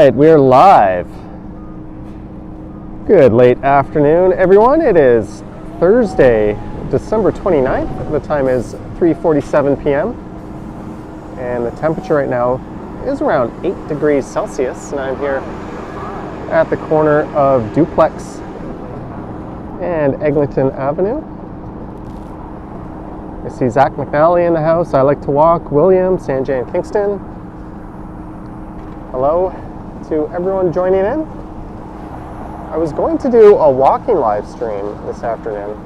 right, we're live. Good late afternoon, everyone. It is Thursday, December 29th. The time is 3:47 p.m. and the temperature right now is around 8 degrees Celsius, and I'm here at the corner of Duplex and Eglinton Avenue. I see Zach McNally in the house. I like to walk. William, Sanjay, and Kingston. Hello to everyone joining in. I was going to do a walking live stream this afternoon,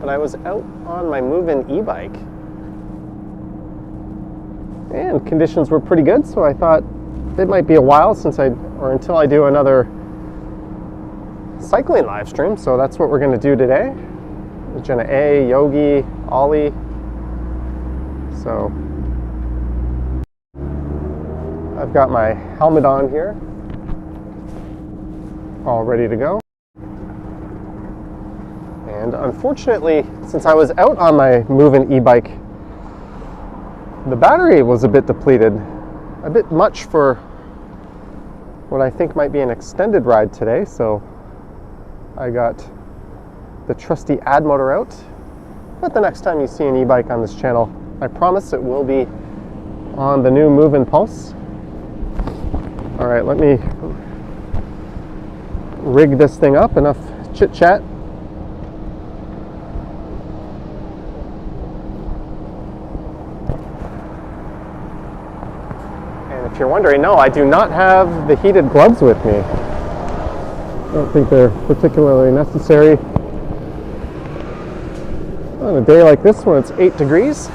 but I was out on my move-in e-bike and conditions were pretty good, so I thought it might be a while until I do another cycling live stream, so that's what we're going to do today. Jenna A, Yogi, Ollie. So I've got my helmet on here, all ready to go. And unfortunately, since I was out on my move-in e-bike, the battery was a bit depleted, a bit much for what I think might be an extended ride today, so I got the trusty ad motor out. But the next time you see an e-bike on this channel, I promise it will be on the new Move-In Pulse. All right, let me rig this thing up. Enough chit chat. And if you're wondering, no, I do not have the heated gloves with me. I don't think they're particularly necessary on a day like this when it's 8 degrees.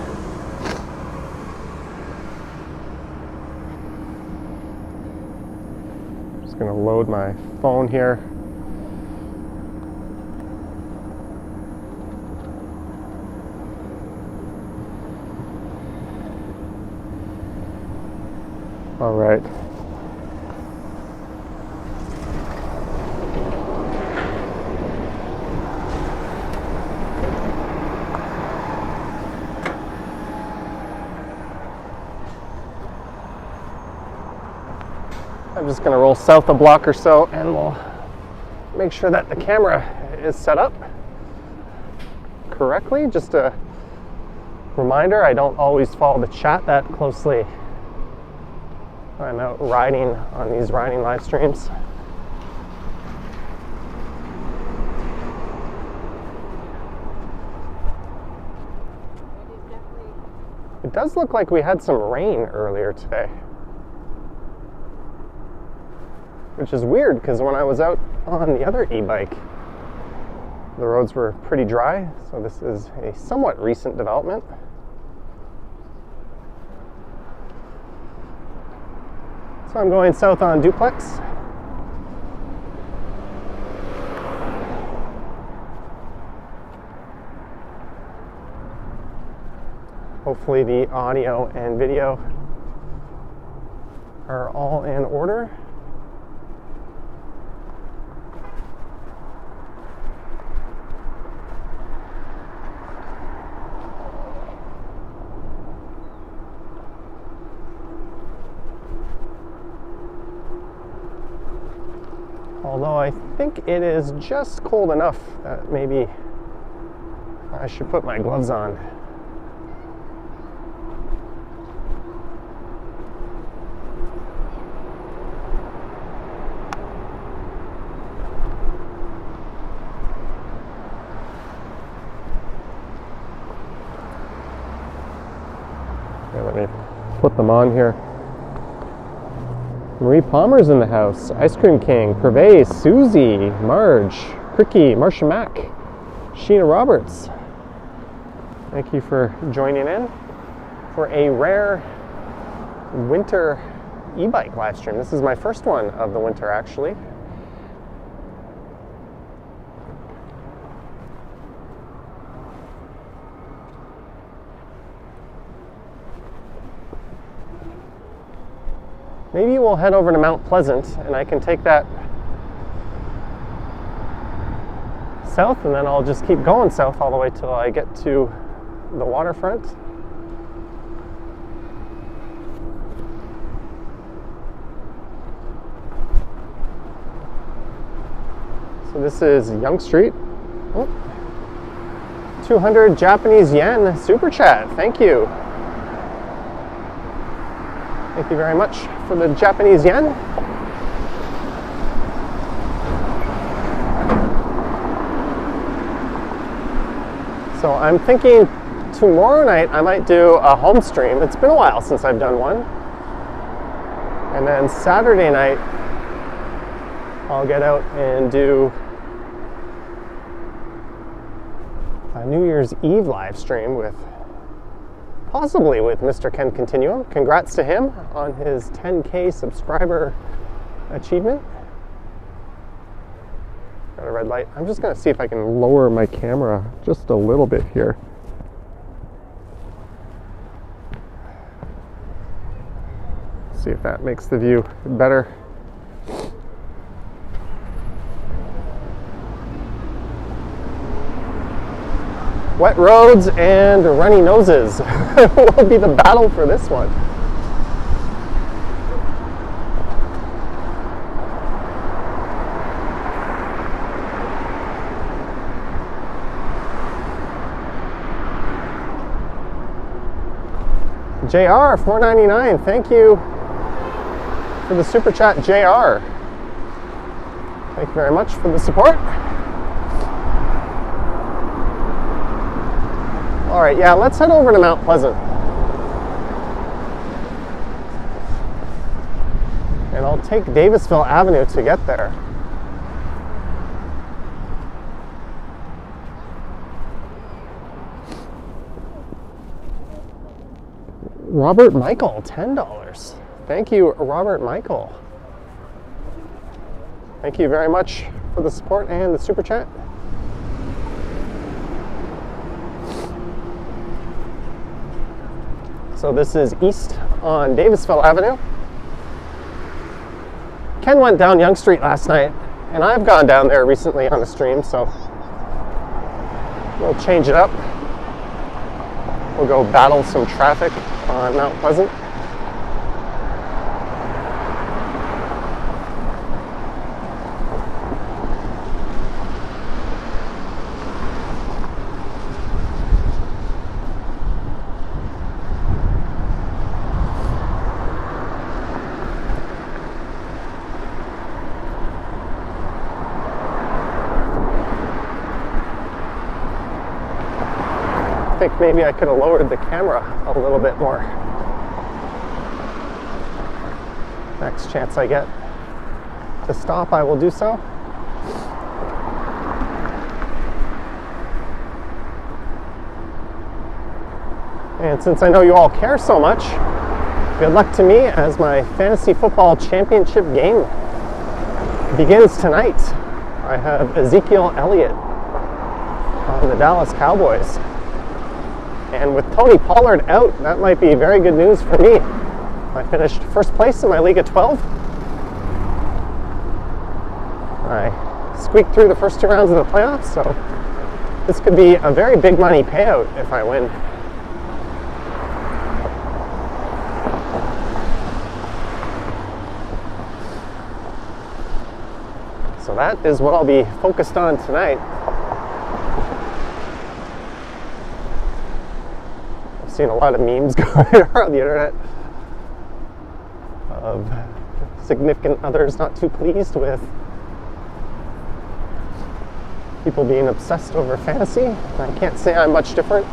Just going to load my phone here. All right. I'm just going to roll south a block or so and we'll make sure that the camera is set up correctly. Just a reminder, I don't always follow the chat that closely when I'm out riding on these riding live streams. It does look like we had some rain earlier today, which is weird because when I was out on the other e-bike, the roads were pretty dry, so this is a somewhat recent development. So I'm going south on Duplex. Hopefully the audio and video are all in order. Although I think it is just cold enough that maybe I should put my gloves on. Okay, let me put them on here. Marie Palmer's in the house. Ice Cream King, Purvey, Susie, Marge, Cricky, Marcia Mack, Sheena Roberts. Thank you for joining in for a rare winter e-bike live stream. This is my first one of the winter, actually. Maybe we'll head over to Mount Pleasant and I can take that south, and then I'll just keep going south all the way till I get to the waterfront. So this is Yonge Street. Oh. 200 Japanese yen super chat. Thank you. Thank you very much for the Japanese yen. So I'm thinking tomorrow night I might do a home stream. It's been a while since I've done one. And then Saturday night I'll get out and do a New Year's Eve live stream possibly with Mr. Ken Continuum. Congrats to him on his 10K subscriber achievement. Got a red light. I'm just going to see if I can lower my camera just a little bit here. See if that makes the view better. Wet roads and runny noses will be the battle for this one. JR, $4.99. Thank you for the super chat, JR. Thank you very much for the support. All right, yeah, let's head over to Mount Pleasant. And I'll take Davisville Avenue to get there. Robert Michael, $10. Thank you, Robert Michael. Thank you very much for the support and the super chat. So this is east on Davisville Avenue. Ken went down Yonge Street last night, and I've gone down there recently on a stream, so we'll change it up. We'll go battle some traffic on Mount Pleasant. I think maybe I could have lowered the camera a little bit more. Next chance I get to stop, I will do so. And since I know you all care so much, good luck to me as my fantasy football championship game begins tonight. I have Ezekiel Elliott on the Dallas Cowboys. And with Tony Pollard out, that might be very good news for me. I finished first place in my league of 12. I squeaked through the first two rounds of the playoffs, so this could be a very big money payout if I win. So that is what I'll be focused on tonight. Seen a lot of memes going around the internet of significant others not too pleased with people being obsessed over fantasy. I can't say I'm much different.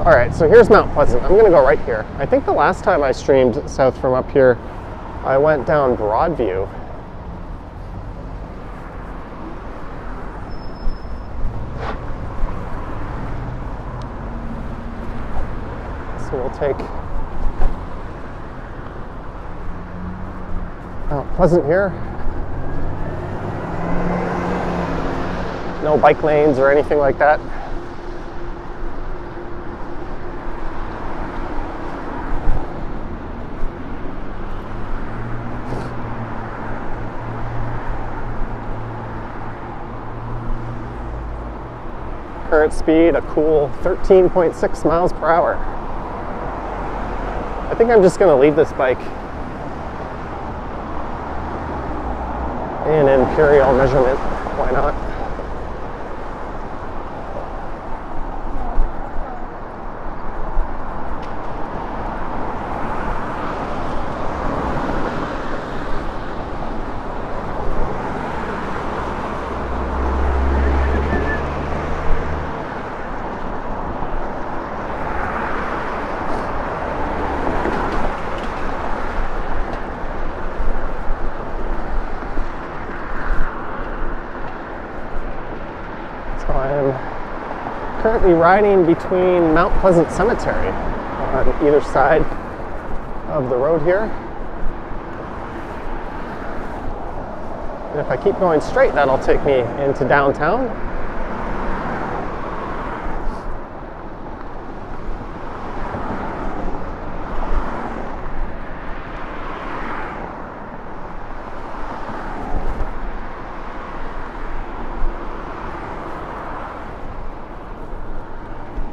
Alright, so here's Mount Pleasant. I'm going to go right here. I think the last time I streamed south from up here, I went down Broadview. We'll take Mount Pleasant here. No bike lanes or anything like that. Current speed, a cool 13.6 miles per hour. I think I'm just going to leave this bike an imperial measurement. Why not? Currently riding between Mount Pleasant Cemetery on either side of the road here. And if I keep going straight, that'll take me into downtown.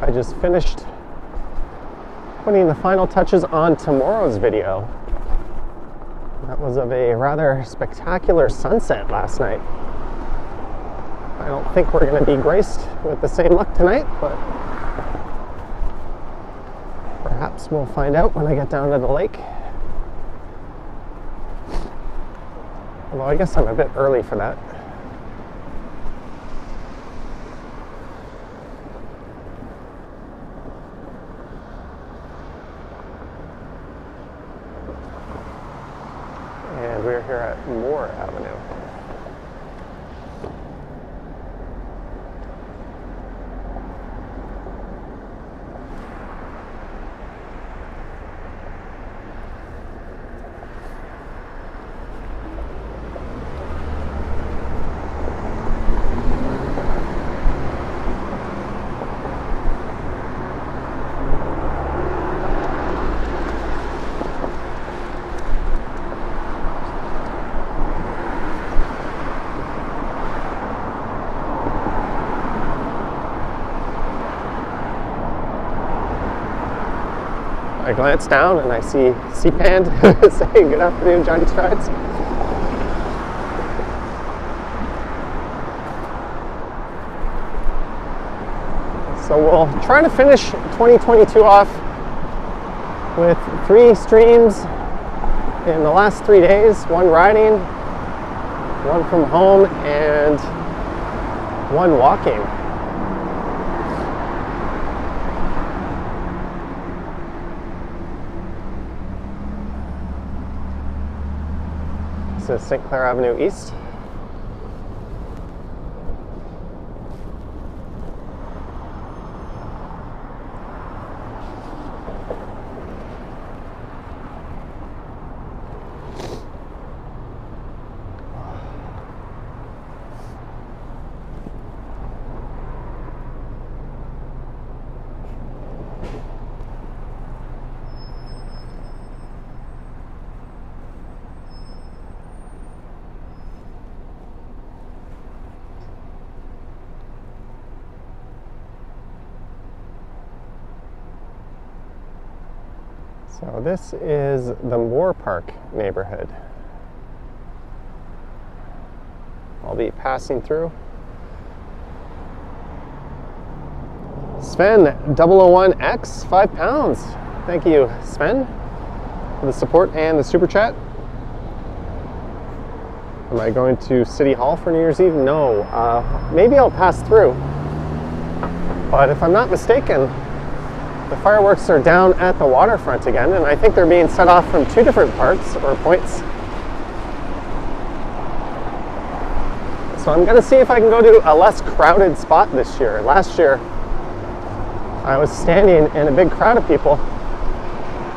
I just finished putting the final touches on tomorrow's video. That was of a rather spectacular sunset last night. I don't think we're going to be graced with the same luck tonight, but perhaps we'll find out when I get down to the lake. Although I guess I'm a bit early for that. And we're here at Moore Avenue. I glance down and I see C-Pand saying good afternoon, Johnny Strides. So we'll try to finish 2022 off with 3 streams in the last 3 days, 1 riding, 1 from home, and 1 walking. This is St. Clair Avenue East. So this is the Moore Park neighborhood. I'll be passing through. Sven 001X, £5. Thank you, Sven, for the support and the super chat. Am I going to City Hall for New Year's Eve? No. Maybe I'll pass through. But if I'm not mistaken, the fireworks are down at the Waterfront again, and I think they're being set off from 2 different parts or points. So I'm going to see if I can go to a less crowded spot this year. Last year, I was standing in a big crowd of people,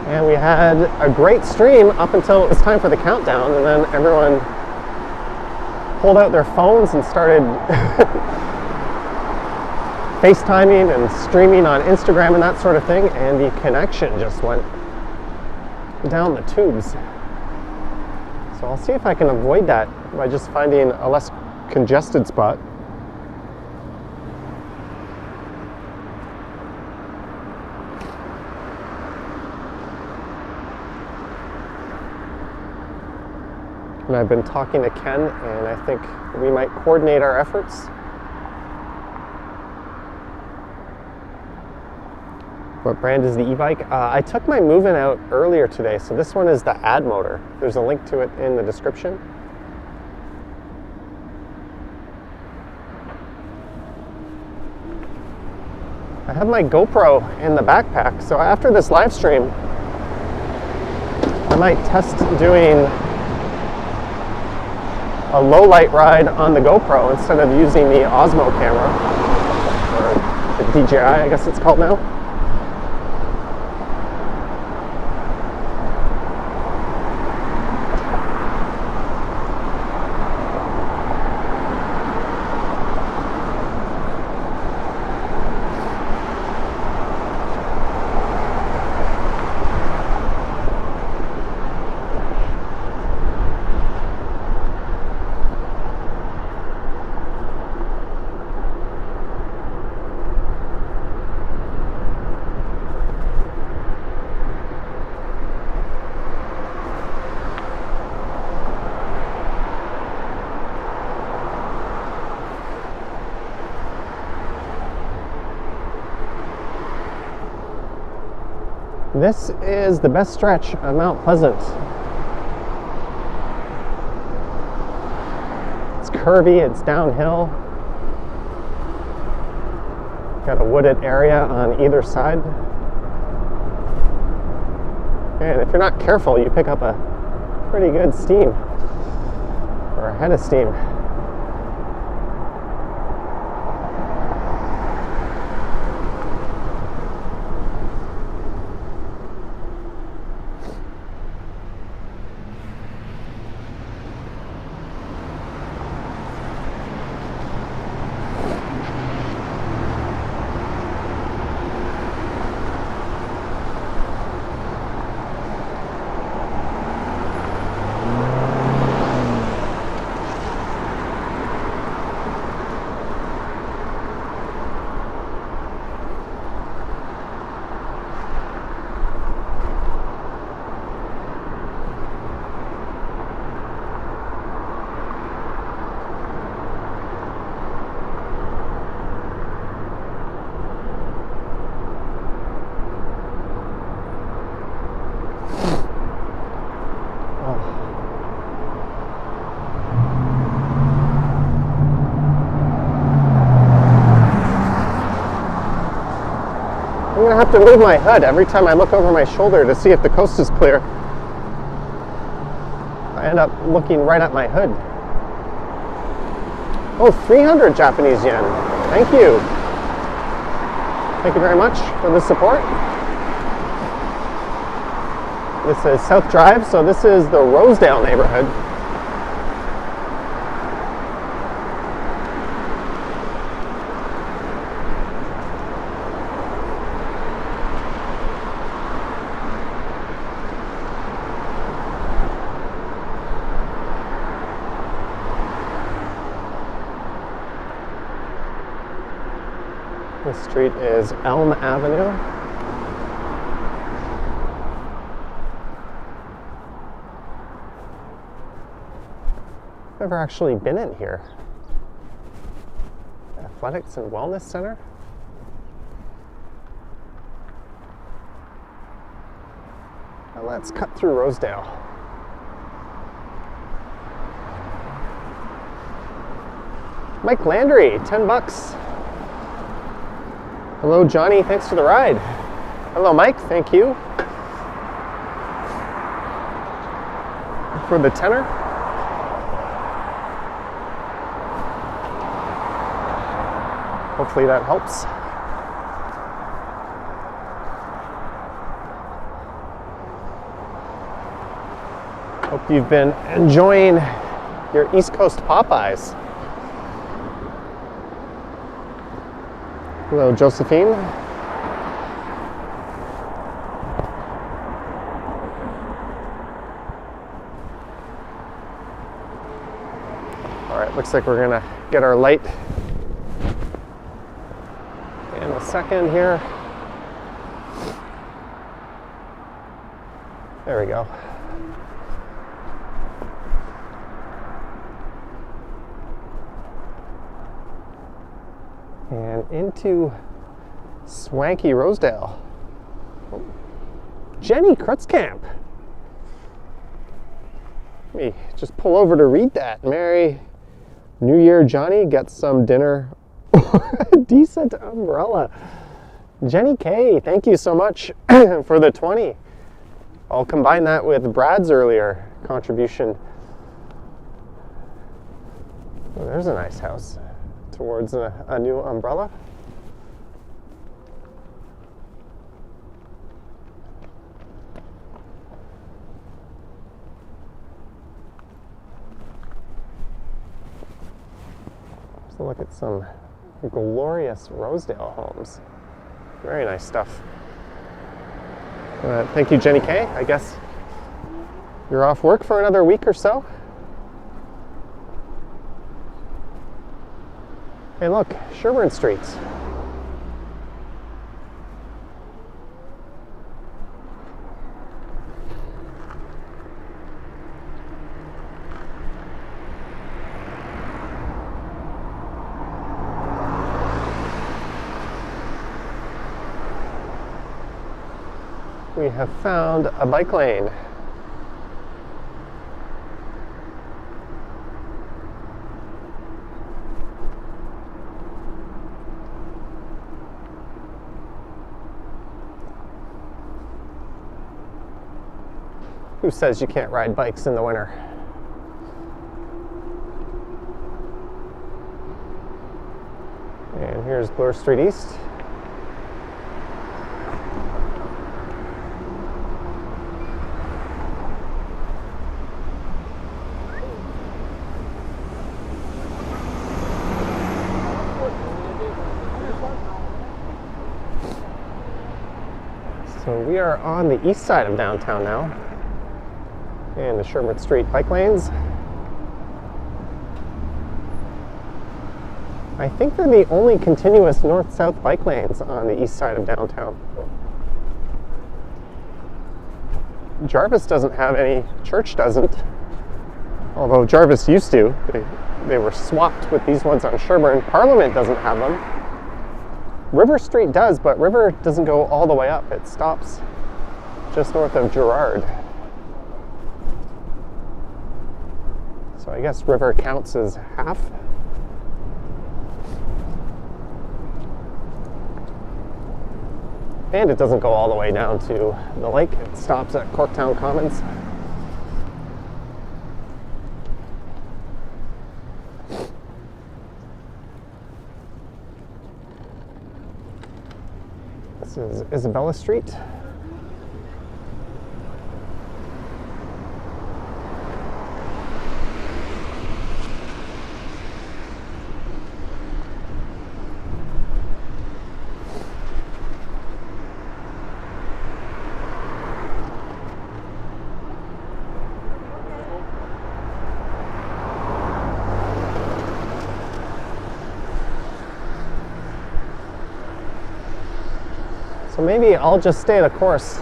and we had a great stream up until it was time for the countdown, and then everyone pulled out their phones and started FaceTiming and streaming on Instagram and that sort of thing, and the connection just went down the tubes. So I'll see if I can avoid that by just finding a less congested spot. And I've been talking to Ken, and I think we might coordinate our efforts. What brand is the e-bike? I took my move-in out earlier today, so this one is the Ad Motor. There's a link to it in the description. I have my GoPro in the backpack, so after this live stream, I might test doing a low light ride on the GoPro instead of using the Osmo camera, or the DJI, I guess it's called now. This is the best stretch of Mount Pleasant. It's curvy, it's downhill. Got a wooded area on either side. And if you're not careful, you pick up a pretty good steam, or a head of steam. I'm gonna have to move my hood every time I look over my shoulder to see if the coast is clear. I end up looking right at my hood. Oh, 300 Japanese yen. Thank you. Thank you very much for the support. This is South Drive, so this is the Rosedale neighborhood. This street is Elm Avenue. Never actually been in here. Athletics and Wellness Center. Now let's cut through Rosedale. Mike Landry, $10. Hello, Johnny. Thanks for the ride. Hello, Mike. Thank you for the tenor. Hopefully that helps. Hope you've been enjoying your East Coast Popeyes. Hello, Josephine. All right, looks like we're gonna get our light in a second here. There we go. and into swanky Rosedale. Jenny Krutzkamp. Let me just pull over to read that. Merry New Year, Johnny. Get some dinner. Decent umbrella. Jenny K, thank you so much for the 20. I'll combine that with Brad's earlier contribution. Oh, there's a nice house towards a new umbrella. Let's look at some glorious Rosedale homes. Very nice stuff. Thank you, Jenny K. I guess you're off work for another week or so. Hey, look, Sherburne Street. We have found a bike lane. Who says you can't ride bikes in the winter? And here's Bloor Street East. So we are on the east side of downtown now, in the Sherburne Street bike lanes. I think they're the only continuous north-south bike lanes on the east side of downtown. Jarvis doesn't have any, Church doesn't, although Jarvis used to. They were swapped with these ones on Sherburne. Parliament doesn't have them. River Street does, but River doesn't go all the way up. It stops just north of Gerrard. So I guess River counts as half. And it doesn't go all the way down to the lake. It stops at Corktown Commons. This is Isabella Street. So maybe I'll just stay the course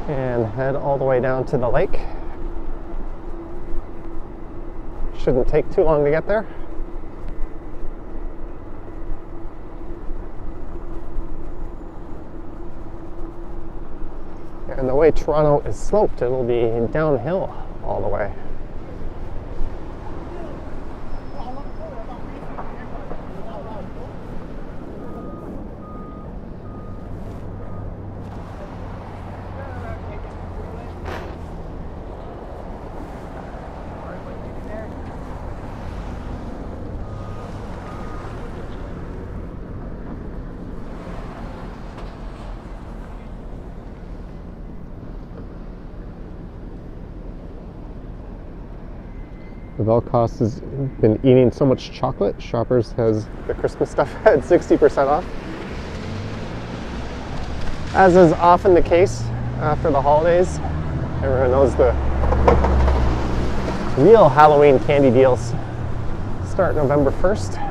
and head all the way down to the lake. Shouldn't take too long to get there. And the way Toronto is sloped, it'll be downhill all the way. The Velcost has been eating so much chocolate. Shoppers has the Christmas stuff at 60% off. As is often the case after the holidays, everyone knows the real Halloween candy deals start November 1st.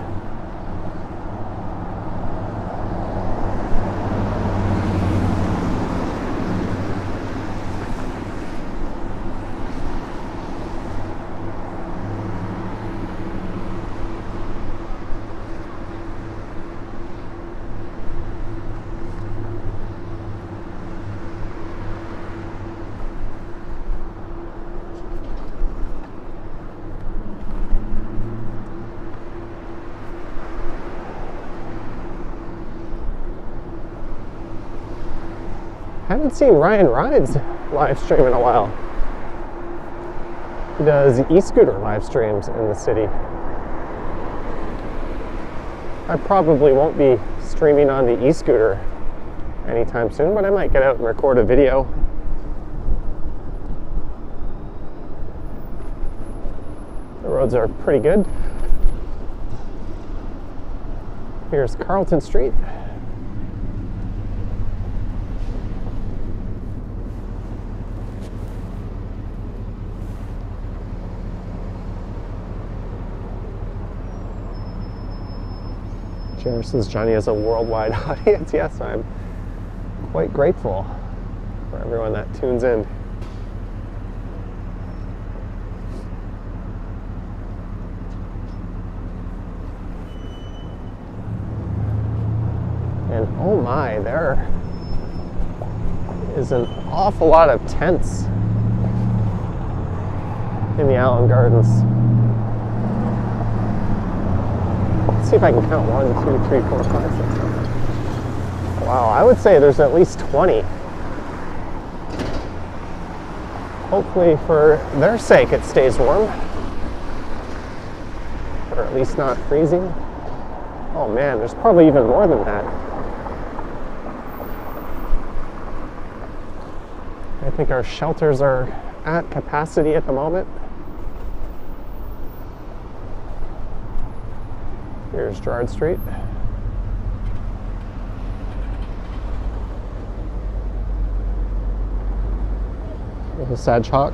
haven't seen Ryan Rides live stream in a while. He does e-scooter live streams in the city. I probably won't be streaming on the e-scooter anytime soon, but I might get out and record a video. The roads are pretty good. Here's Carlton Street. Jared says Johnny has a worldwide audience. Yes, I'm quite grateful for everyone that tunes in. And oh my, there is an awful lot of tents in the Allen Gardens. Let's see if I can count 1, 2, 3, 4, 5, 6, 7. Wow, I would say there's at least 20. Hopefully for their sake it stays warm. Or at least not freezing. Oh man, there's probably even more than that. I think our shelters are at capacity at the moment. Here's Gerrard Street. Little sad chalk.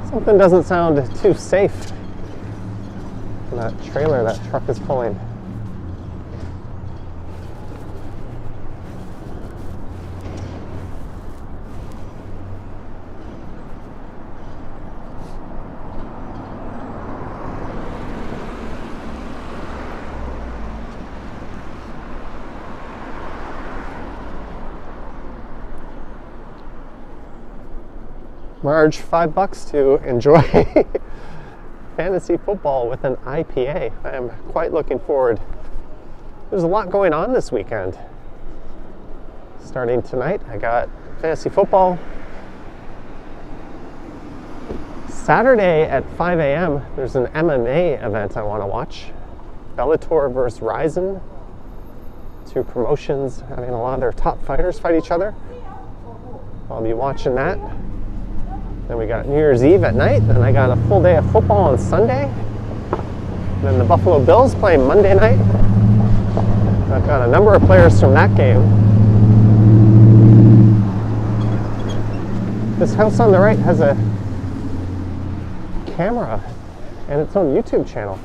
Something doesn't sound too safe in that trailer that truck is pulling. Marge, $5 to enjoy fantasy football with an IPA. I am quite looking forward. There's a lot going on this weekend. Starting tonight, I got fantasy football. Saturday at 5 a.m., there's an MMA event I want to watch. Bellator versus Ryzen. Two promotions having a lot of their top fighters fight each other. I'll be watching that. Then we got New Year's Eve at night, and I got a full day of football on Sunday. And then the Buffalo Bills play Monday night. I've got a number of players from that game. This house on the right has a camera and its own YouTube channel.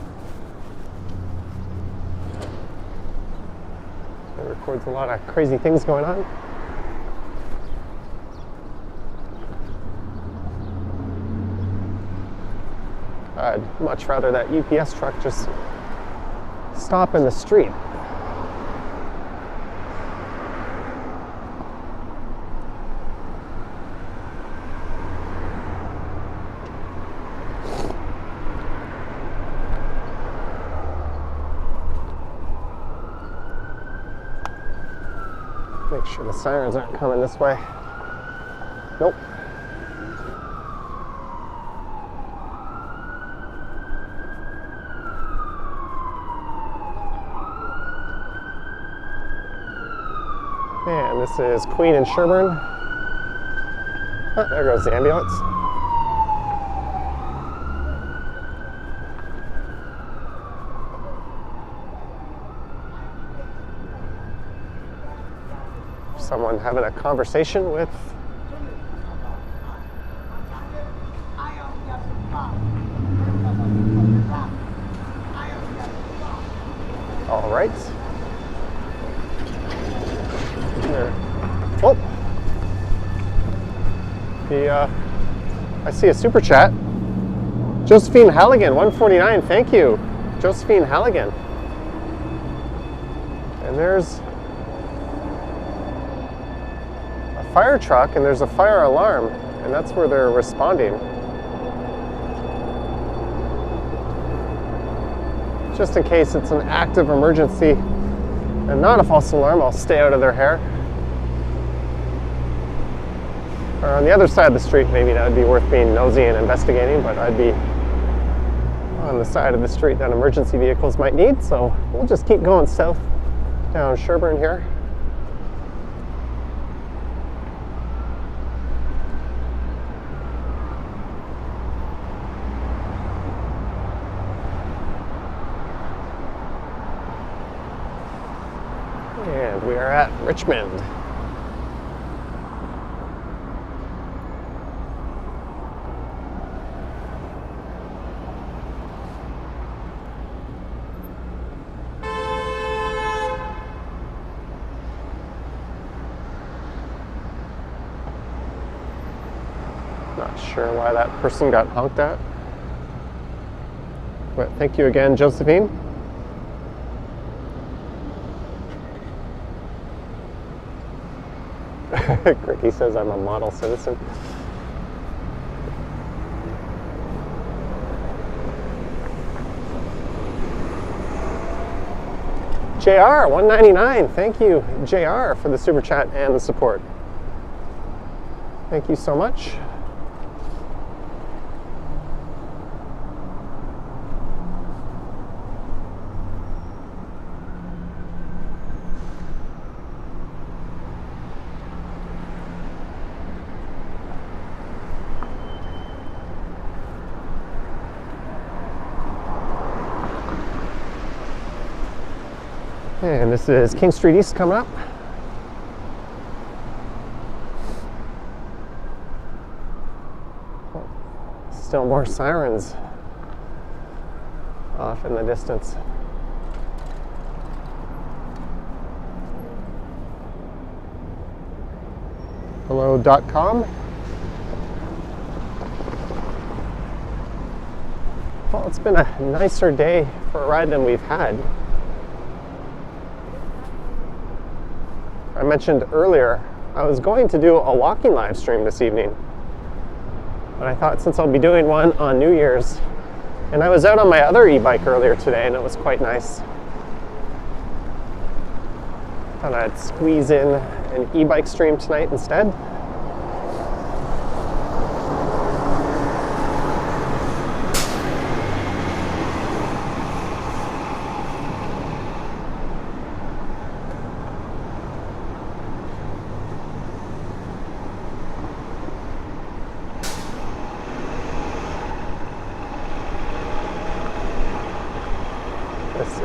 It records a lot of crazy things going on. I'd much rather that UPS truck just stop in the street. Make sure the sirens aren't coming this way. Nope. And this is Queen and Sherburne. Oh, there goes the ambulance. Someone having a conversation with Oh, I see a super chat. Josephine Halligan, 149. Thank you, Josephine Halligan. And there's a fire truck, and there's a fire alarm, and that's where they're responding. Just in case it's an active emergency and not a false alarm, I'll stay out of their hair. Or on the other side of the street, maybe that would be worth being nosy and investigating, but I'd be on the side of the street that emergency vehicles might need, so we'll just keep going south down Sherburne here. And we are at Richmond. Not sure why that person got honked at. But thank you again, Josephine. Cricky says I'm a model citizen. JR, 199. Thank you, JR, for the super chat and the support. Thank you so much. And this is King Street East coming up. Still more sirens off in the distance. Hello.com. Well, it's been a nicer day for a ride than we've had. I mentioned earlier I was going to do a walking live stream this evening, but I thought since I'll be doing one on New Year's, and I was out on my other e-bike earlier today and it was quite nice, thought I'd squeeze in an e-bike stream tonight instead.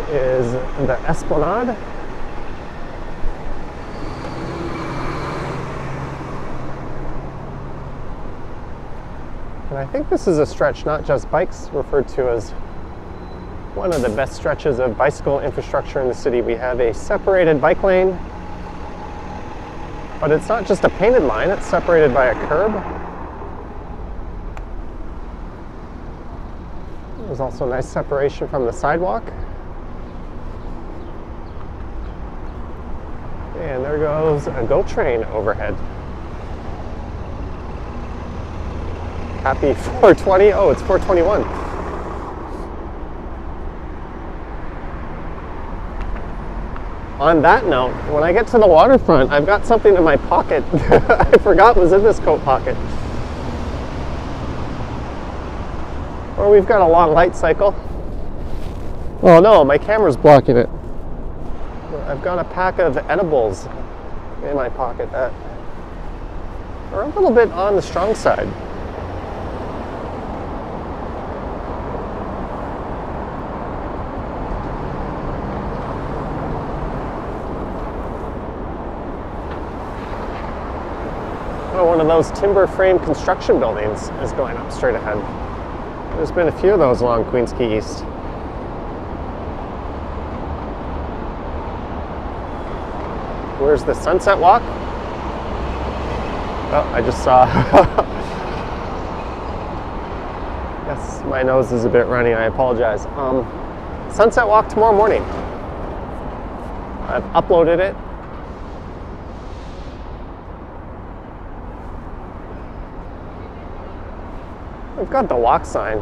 Is the Esplanade. And I think this is a stretch not just bikes referred to as one of the best stretches of bicycle infrastructure in the city. We have a separated bike lane, but it's not just a painted line, it's separated by a curb. There's also nice separation from the sidewalk. And there goes a GO train overhead. Happy 420. Oh, it's 421. On that note, when I get to the waterfront, I've got something in my pocket I forgot was in this coat pocket. Or we've got a long light cycle. Oh no, my camera's blocking it. I've got a pack of edibles in my pocket that are a little bit on the strong side. Oh, one of those timber frame construction buildings is going up straight ahead. There's been a few of those along Queens Quay East. Where's the Sunset Walk? Oh, I just saw. Yes, my nose is a bit runny. I apologize. Sunset walk tomorrow morning. I've uploaded it. We've got the walk sign.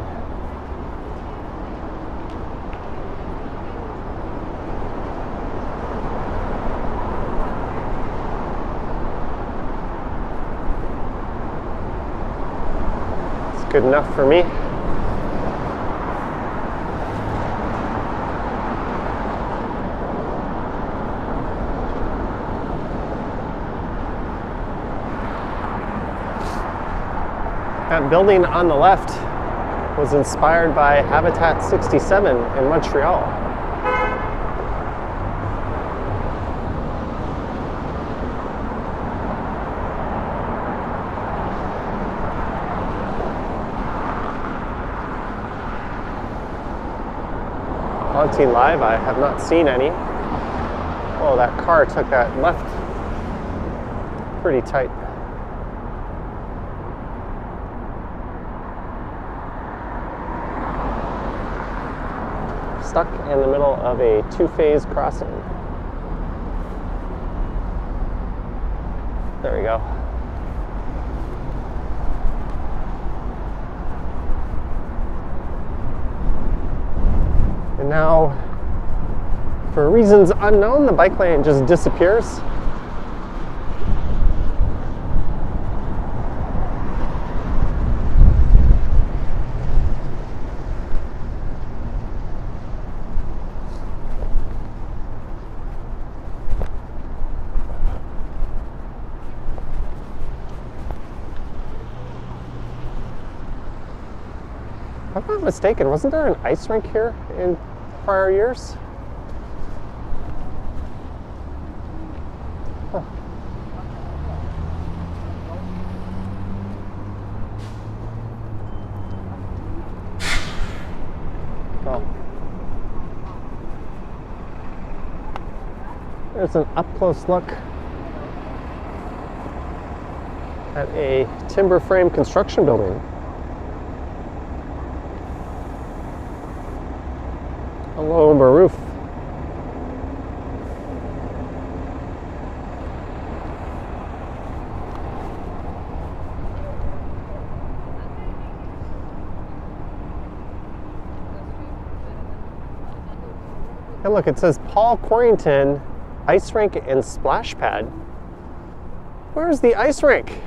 It's good enough for me. That building on the left was inspired by Habitat 67 in Montreal. Haunting live, I have not seen any. Oh, that car took that left pretty tight. Stuck in the middle of a two-phase crossing. There we go. And now, for reasons unknown, the bike lane just disappears. If I'm not mistaken, wasn't there an ice rink here in prior years? Huh. Well, there's an up-close look at a timber frame construction building. A low roof. And look, it says Paul Quarrington Ice Rink and Splash Pad. Where's the ice rink?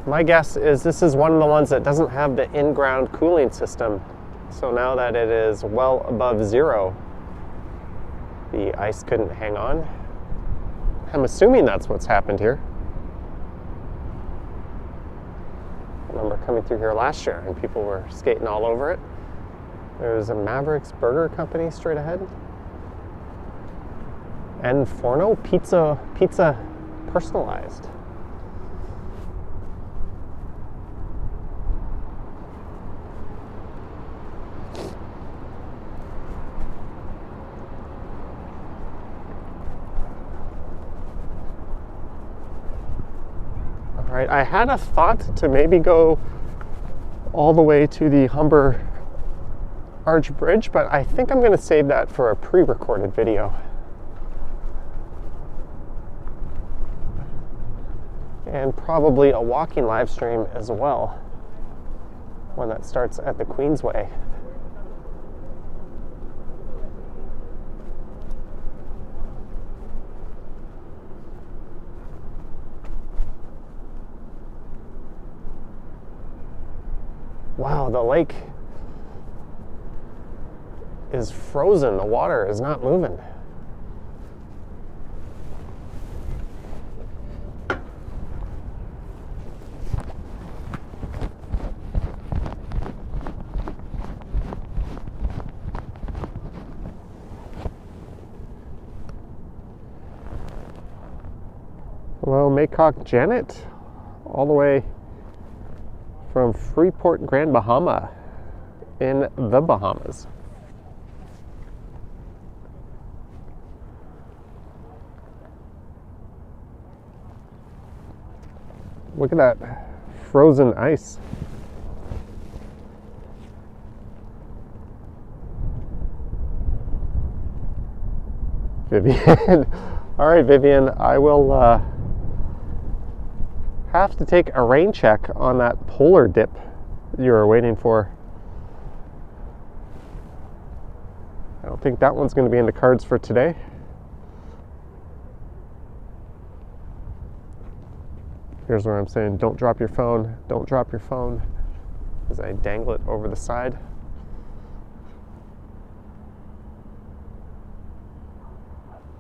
My guess is this is one of the ones that doesn't have the in-ground cooling system. So now that it is well above zero, the ice couldn't hang on. I'm assuming that's what's happened here. I remember coming through here last year and people were skating all over it. There's a Mavericks Burger Company straight ahead. And Forno Pizza personalized. Right, I had a thought to maybe go all the way to the Humber Arch Bridge, but I think I'm going to save that for a pre-recorded video. And probably a walking live stream as well, one that starts at the Queensway. Wow, the lake is frozen. The water is not moving. Hello, Maycock Janet, all the way from Freeport, Grand Bahama in the Bahamas. Look at that frozen ice. Vivian. All right, Vivian, I will have to take a rain check on that polar dip you were waiting for. I don't think that one's going to be in the cards for today. Here's where I'm saying, don't drop your phone, don't drop your phone, as I dangle it over the side.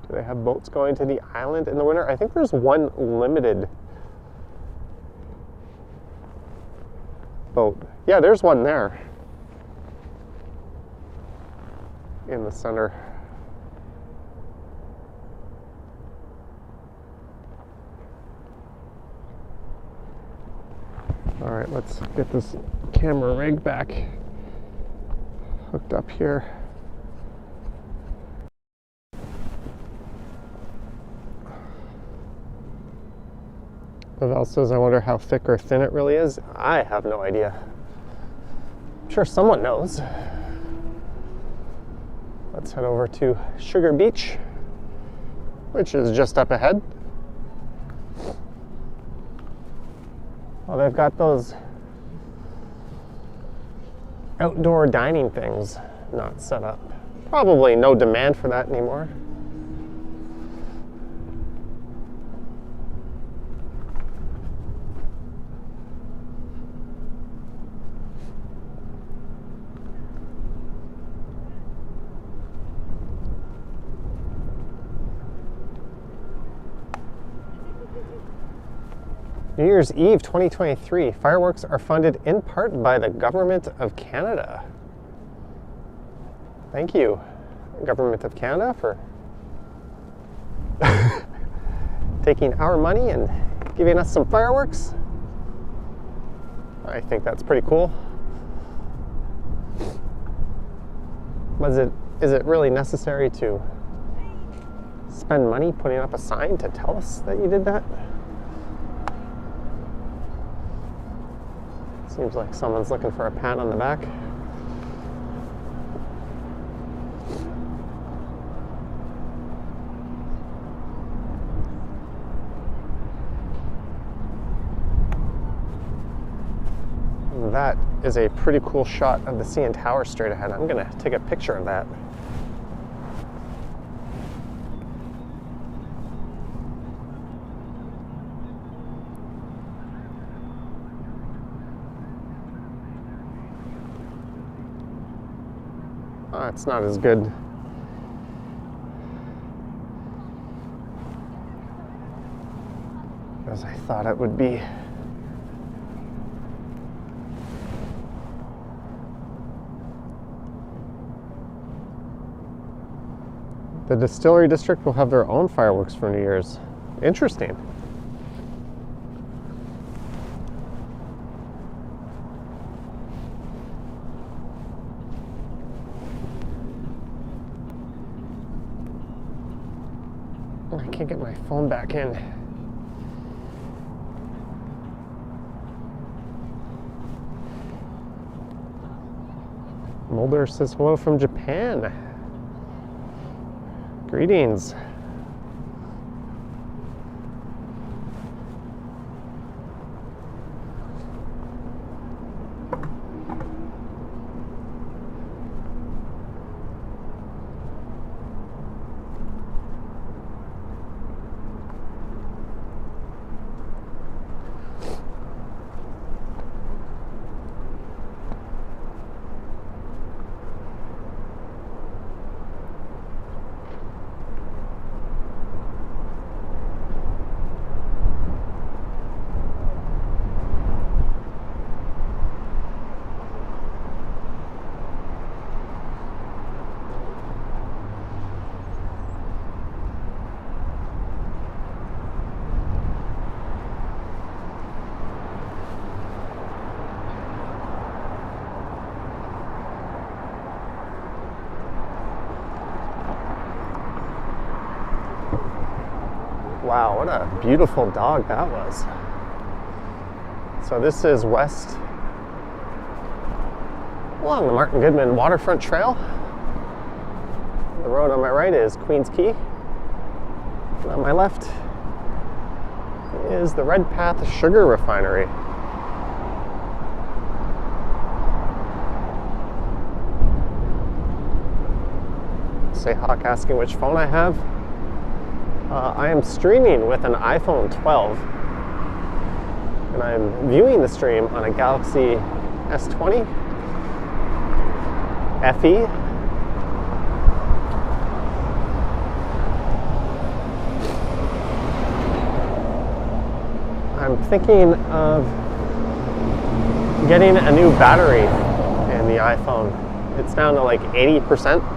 Do they have boats going to the island in the winter? I think there's one limited boat. Yeah, there's one there in the center. All right, let's get this camera rig back hooked up here. Lavelle says, I wonder how thick or thin it really is. I have no idea. I'm sure someone knows. Let's head over to Sugar Beach, which is just up ahead. Well, they've got those outdoor dining things not set up. Probably no demand for that anymore. New Year's Eve 2023, fireworks are funded in part by the Government of Canada. Thank you, Government of Canada, for taking our money and giving us some fireworks. I think that's pretty cool. Is it really necessary to spend money putting up a sign to tell us that you did that? Seems like someone's looking for a pat on the back. That is a pretty cool shot of the CN Tower straight ahead. I'm gonna take a picture of that. It's not as good as I thought it would be. The Distillery District will have their own fireworks for New Year's. Interesting. I can't get my phone back in. Mulder says hello from Japan. Greetings. Wow, what a beautiful dog that was. So this is west along the Martin Goodman Waterfront Trail. The road on my right is Queens Quay. And on my left is the Redpath Sugar Refinery. Hawk asking which phone I have. I am streaming with an iPhone 12, and I'm viewing the stream on a Galaxy S20 FE. I'm thinking of getting a new battery in the iPhone. It's down to like 80%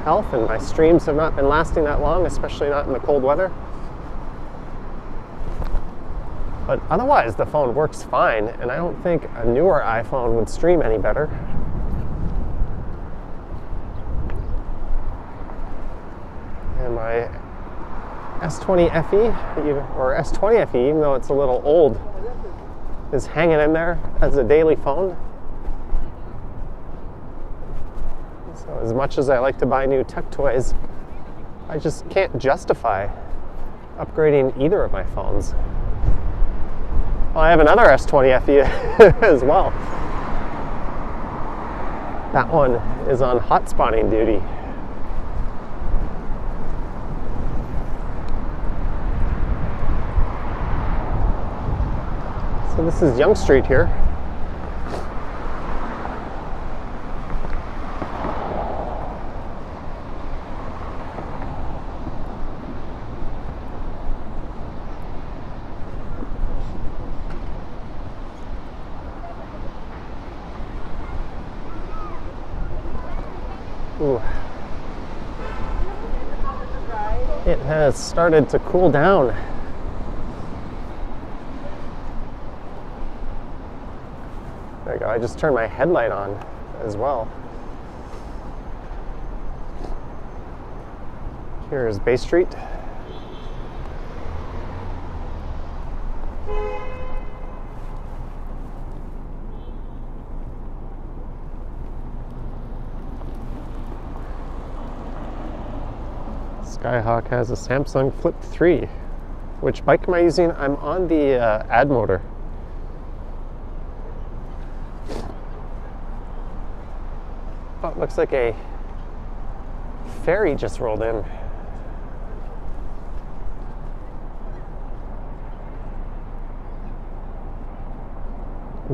health, and my streams have not been lasting that long, especially not in the cold weather. But otherwise, the phone works fine, and I don't think a newer iPhone would stream any better. And my S20 FE, or S20 FE, even though it's a little old, is hanging in there as a daily phone. So as much as I like to buy new tech toys, I just can't justify upgrading either of my phones. Well, I have another S20 FE as well. That one is on hotspotting duty. So this is Yonge Street here. Ooh. It has started to cool down. There we go. I just turned my headlight on as well. Here's Bay Street. Skyhawk has a Samsung Flip 3. Which bike am I using? I'm on the Ad Motor. Oh, it looks like a ferry just rolled in.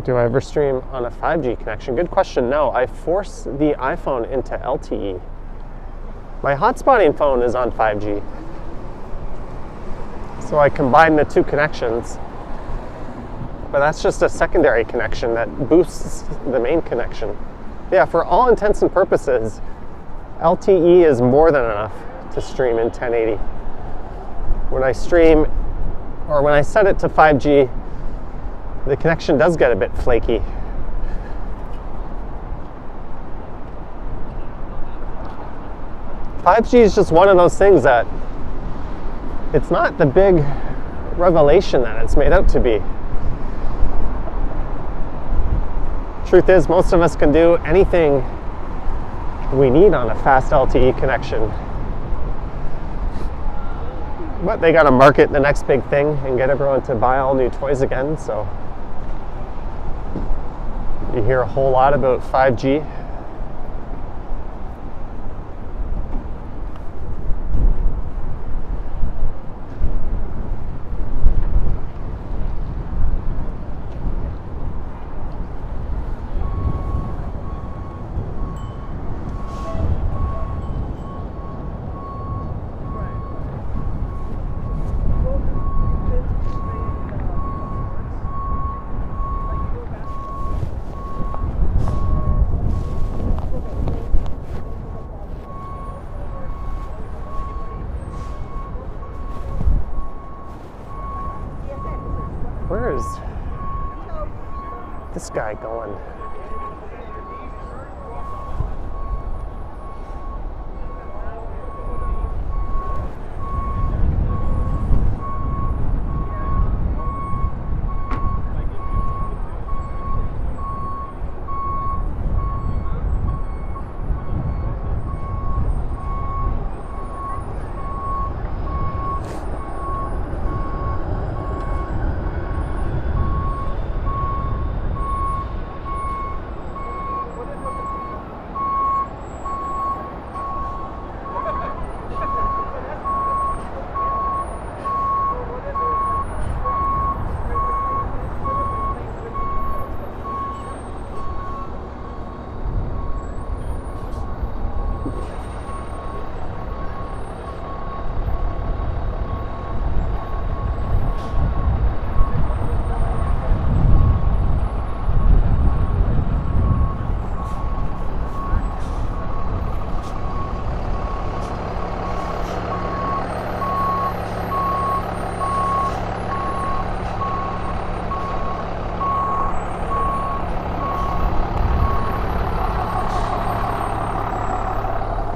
Do I ever stream on a 5G connection? Good question. No, I force the iPhone into LTE. My hotspotting phone is on 5G. So I combine the two connections. But that's just a secondary connection that boosts the main connection. Yeah, for all intents and purposes, LTE is more than enough to stream in 1080. When I stream, or when I set it to 5G, the connection does get a bit flaky. .5G is just one of those things that it's not the big revelation that it's made out to be. Truth is, most of us can do anything we need on a fast LTE connection. But they gotta market the next big thing and get everyone to buy all new toys again, so you hear a whole lot about 5G. Where is this guy going?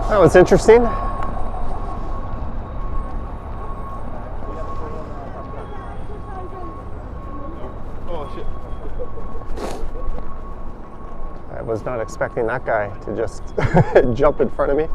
That was interesting. Oh shit. I was not expecting that guy to just jump in front of me.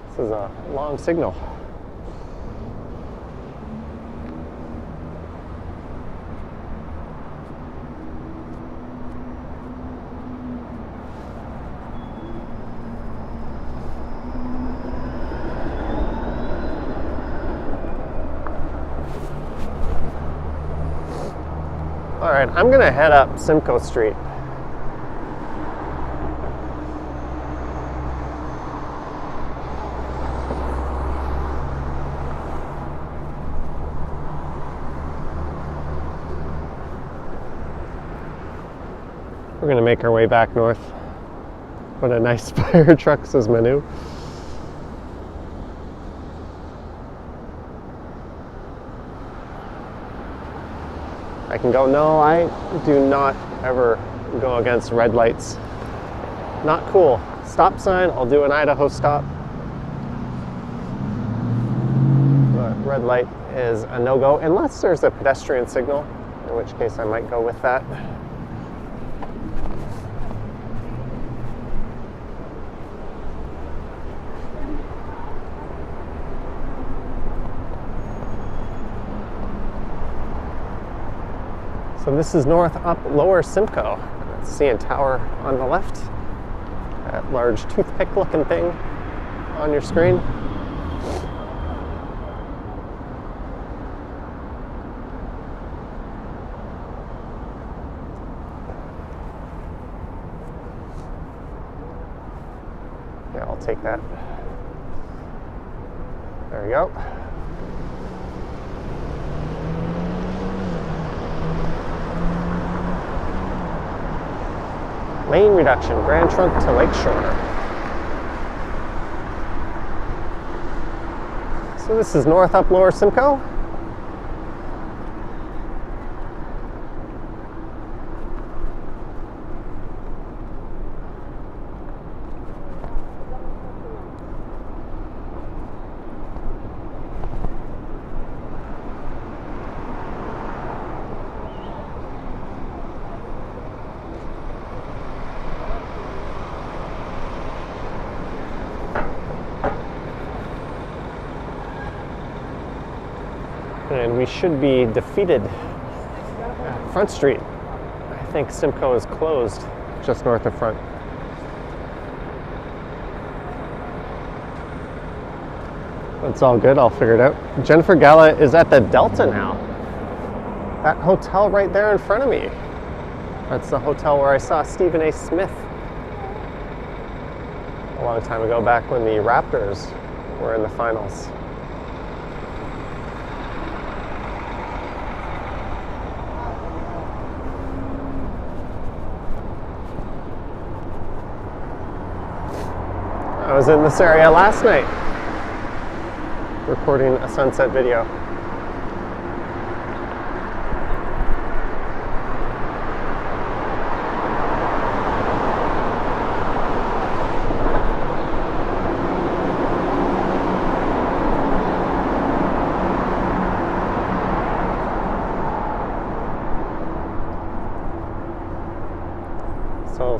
This is a long signal. All right, I'm gonna head up Simcoe Street. We're gonna make our way back north. What a nice fire truck, says Manu. I can go, no, I do not ever go against red lights. Not cool. Stop sign, I'll do an Idaho stop. But red light is a no-go, unless there's a pedestrian signal, in which case I might go with that. So this is north up Lower Simcoe. CN Tower on the left. That large toothpick looking thing on your screen. Yeah, I'll take that. There we go. Lane reduction, Grand Trunk to Lakeshore. So this is north up Lower Simcoe. And we should be defeated at Front Street. I think Simcoe is closed just north of Front. That's all good, I'll figure it out. Jennifer Gala is at the Delta now. That hotel right there in front of me. That's the hotel where I saw Stephen A. Smith a long time ago, back when the Raptors were in the finals. I was in this area last night, recording a sunset video.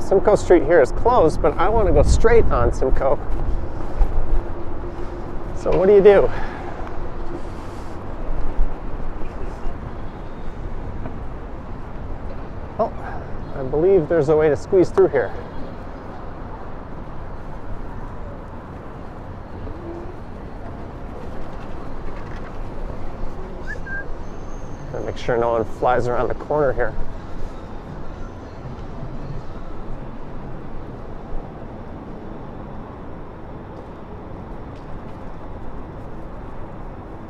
Simcoe Street here is closed, but I want to go straight on Simcoe. So what do you do? Oh, I believe there's a way to squeeze through here. Gotta make sure no one flies around the corner here.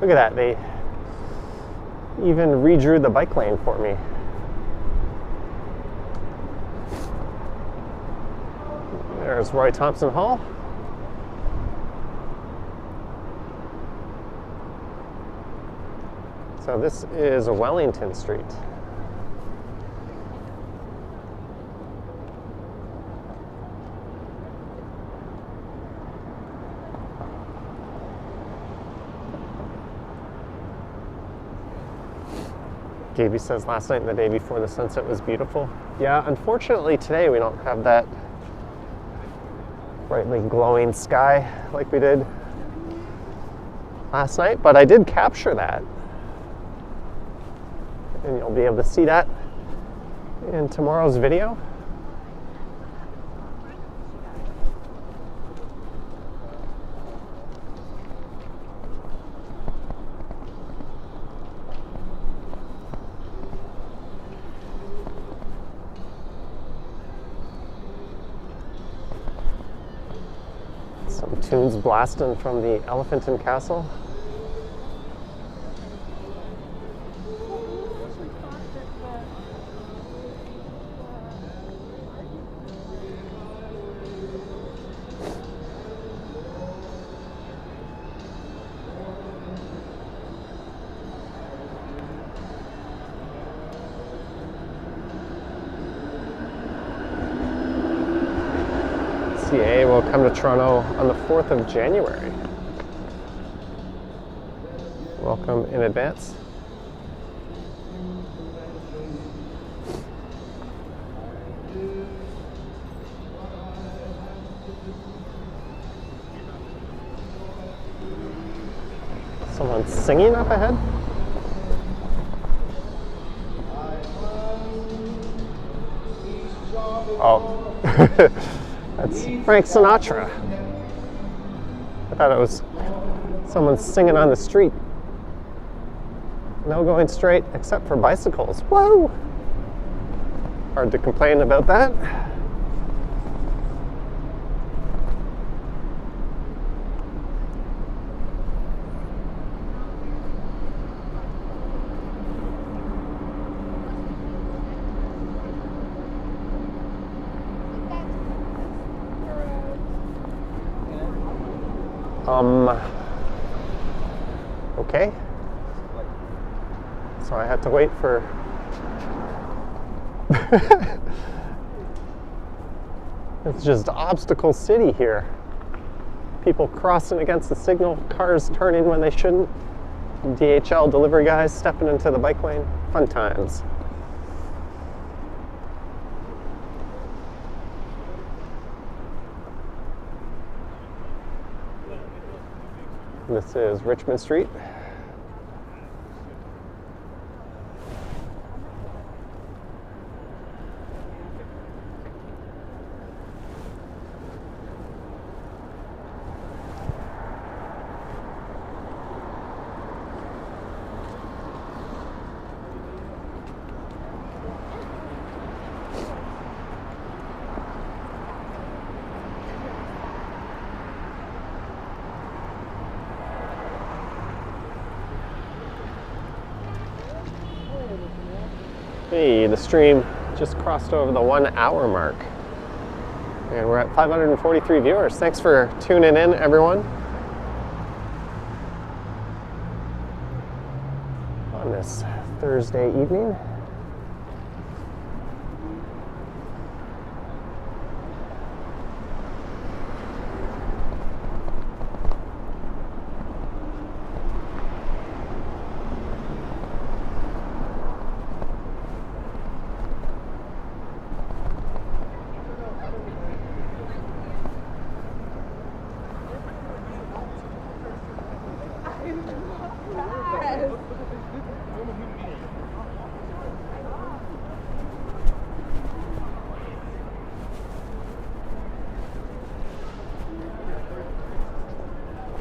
Look at that, they even redrew the bike lane for me. There's Roy Thompson Hall. So this is Wellington Street. Gaby says last night and the day before the sunset was beautiful. Yeah, unfortunately today we don't have that brightly glowing sky like we did last night, but I did capture that. And you'll be able to see that in tomorrow's video. Some tunes blasting from the Elephant and Castle. CA will come to Toronto on the 4th of January. Welcome in advance. Someone's singing up ahead? Oh. That's Frank Sinatra. I thought it was someone singing on the street. No going straight except for bicycles. Whoa! Hard to complain about that. Okay. So I had to wait for it's just obstacle city here. People crossing against the signal, cars turning when they shouldn't, DHL delivery guys stepping into the bike lane. Fun times. This is Richmond Street. Hey, the stream just crossed over the 1 hour mark. And we're at 543 viewers. Thanks for tuning in, everyone. On this Thursday evening.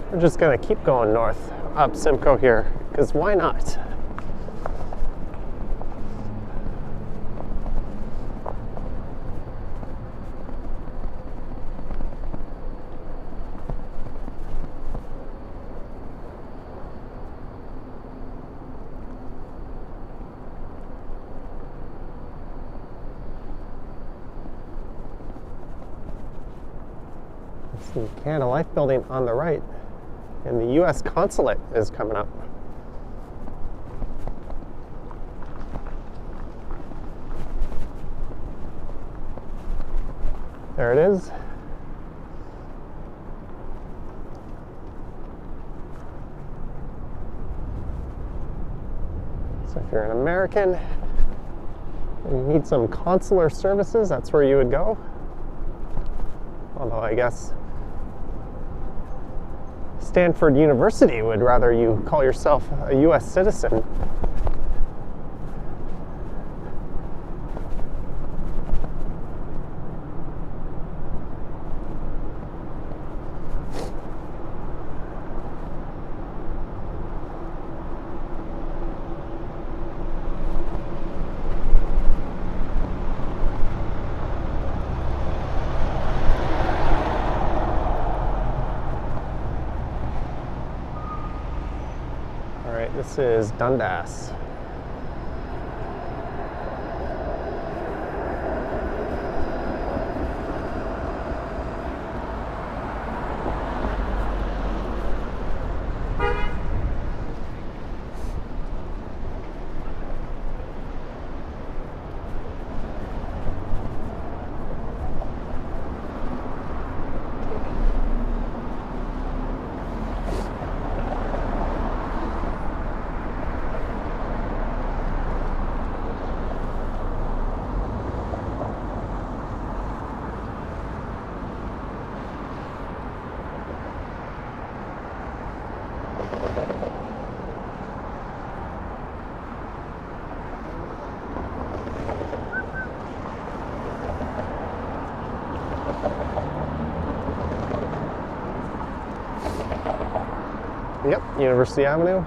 We're just gonna keep going north up Simcoe here, because why not? It's the Canada Life building on the right, and the U.S. consulate is coming up. There it is. So if you're an American and you need some consular services, that's where you would go. Although I guess Stanford University would rather you call yourself a U.S. citizen. This is Dundas. Yep, University Avenue.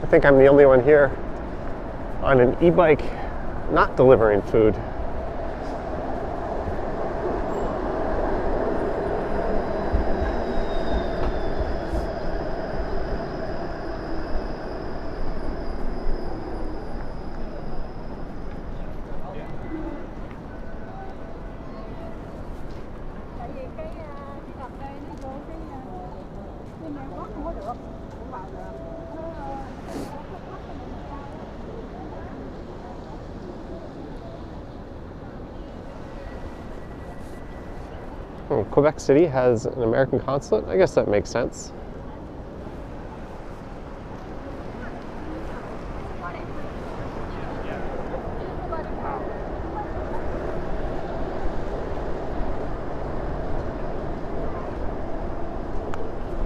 I think I'm the only one here on an e-bike not delivering food. Oh, Quebec City has an American consulate. I guess that makes sense.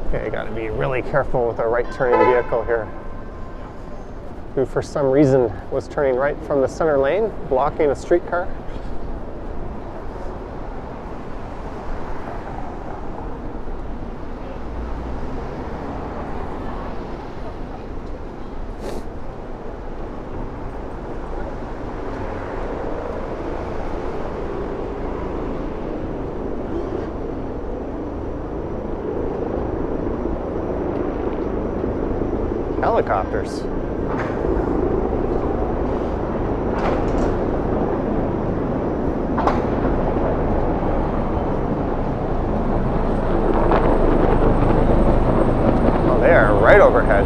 Okay, I gotta be really careful with a right turning vehicle here, who for some reason was turning right from the center lane, blocking a streetcar. Helicopters. Oh, they are right overhead.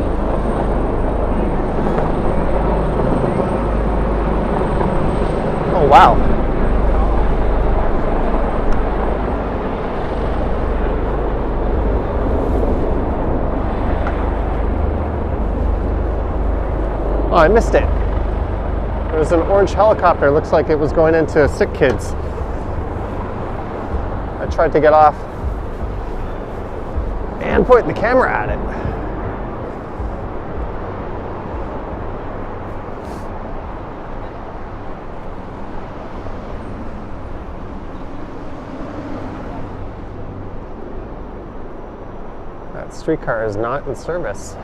Oh, wow. Oh, I missed it. There was an orange helicopter. Looks like it was going into sick kids. I tried to get off and point the camera at it. That streetcar is not in service.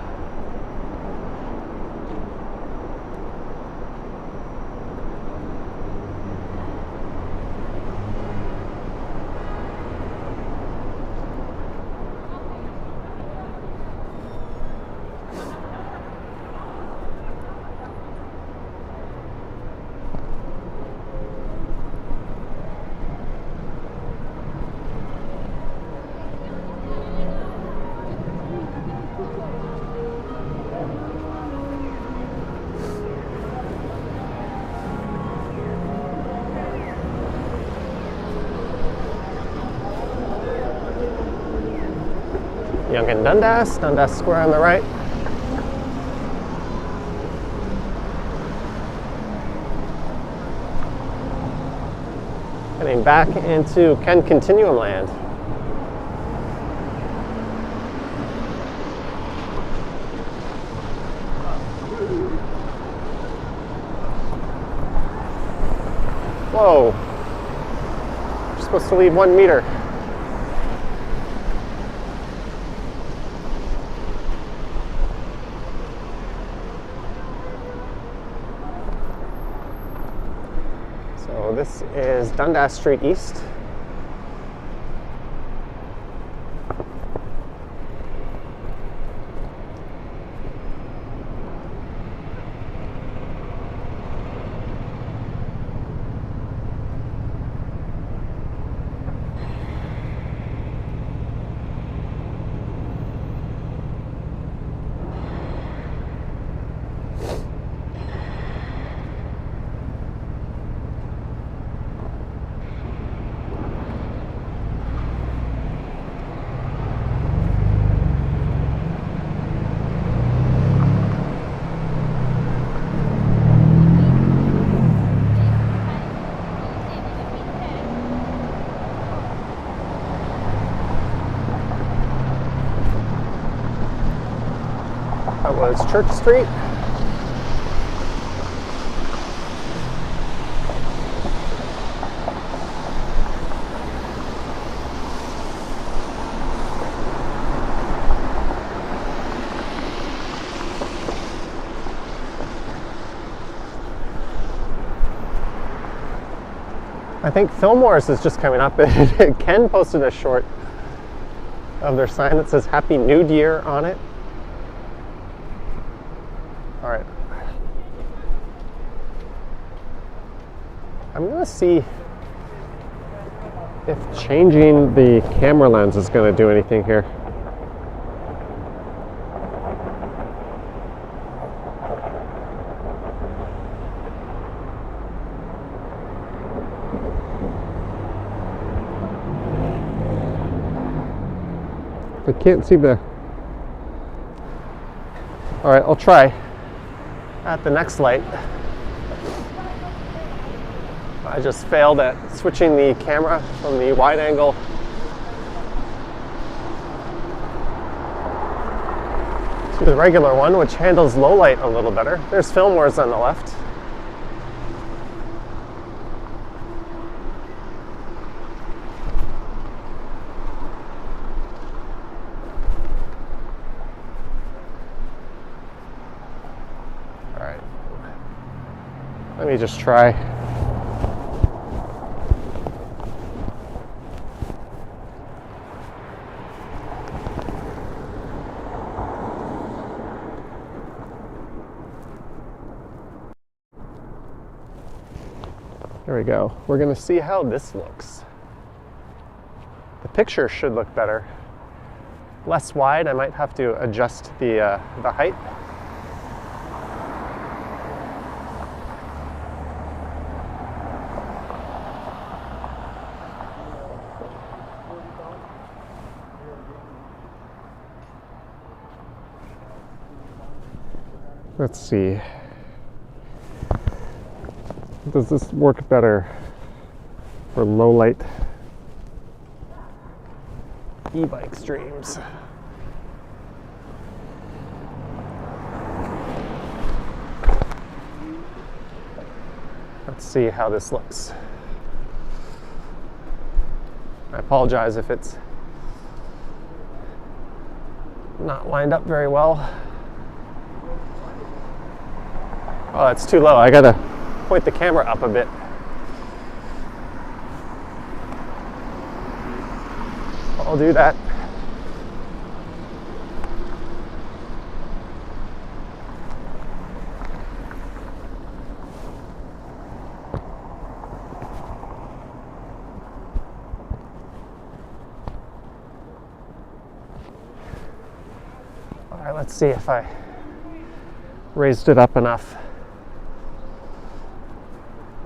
Yonge and Dundas Square on the right. Heading back into Ken Continuum Land. Whoa. You're supposed to leave 1 meter. So this is Dundas Street East. That was Church Street. I think Fillmore's is just coming up. Ken posted a short of their sign that says Happy New Year on it. All right. I'm gonna see if changing the camera lens is gonna do anything here. I can't see the... All right, I'll try at the next light. I just failed at switching the camera from the wide angle to the regular one, which handles low light a little better. There's Fillmore's on the left. Let me just try. There we go. We're going to see how this looks. The picture should look better. Less wide, I might have to adjust the height. Let's see. Does this work better for low light e-bike streams? Let's see how this looks. I apologize if it's not lined up very well. Oh, it's too low. I gotta point the camera up a bit. I'll do that. All right, let's see if I raised it up enough.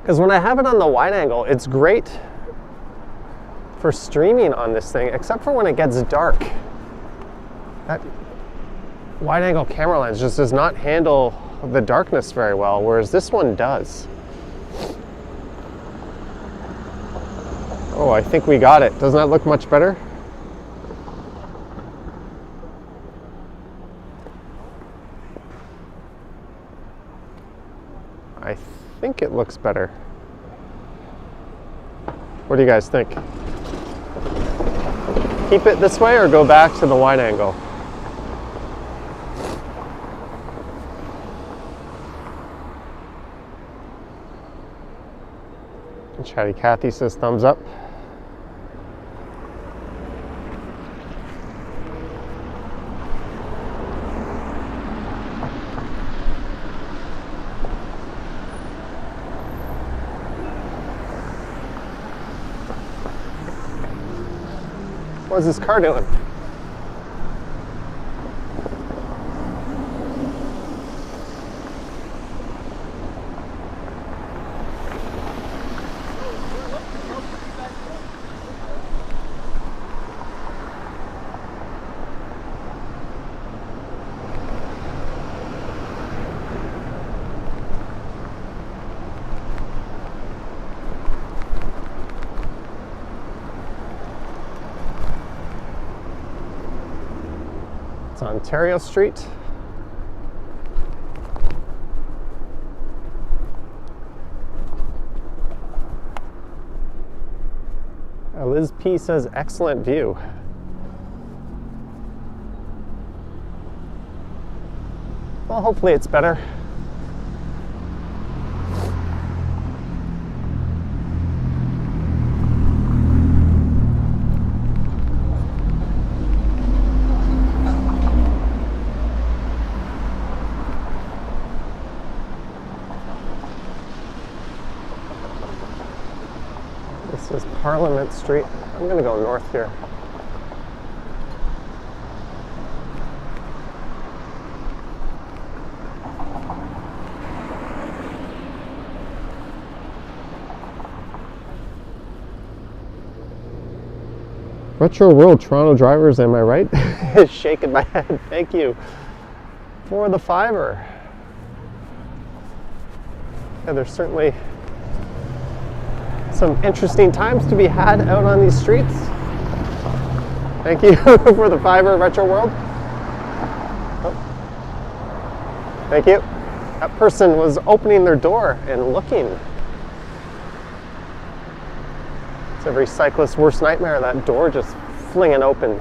Because when I have it on the wide angle, it's great for streaming on this thing, except for when it gets dark. That wide angle camera lens just does not handle the darkness very well, whereas this one does. Oh, I think we got it. Doesn't that look much better? I think it looks better. What do you guys think? Keep it this way or go back to the wide angle? Chatty Cathy says thumbs up. What's this car doing? It's Ontario Street. Liz P says excellent view. Well, hopefully it's better. This is Parliament Street. I'm going to go north here. Retro World Toronto drivers, am I right? Shaking my head. Thank you for the $5. Yeah, there's certainly some interesting times to be had out on these streets. Thank you for the $5 Retro World. Oh. Thank you. That person was opening their door and looking. It's every cyclist's worst nightmare, that door just flinging open.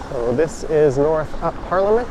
So this is north up Parliament.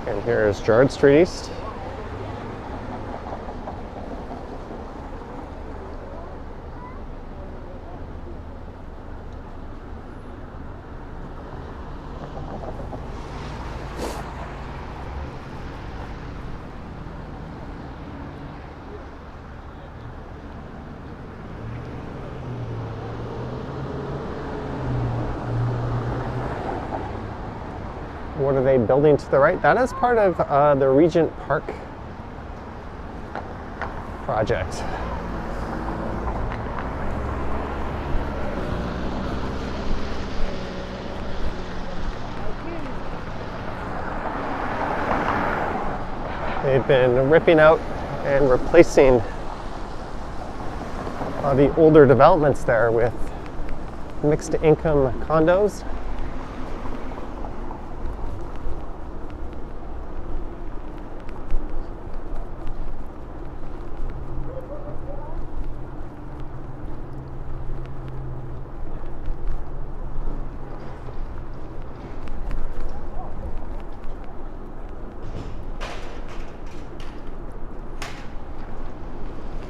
And here is Gerrard Street East. what are they building to the right? That is part of the Regent Park project. They've been ripping out and replacing the older developments there with mixed income condos.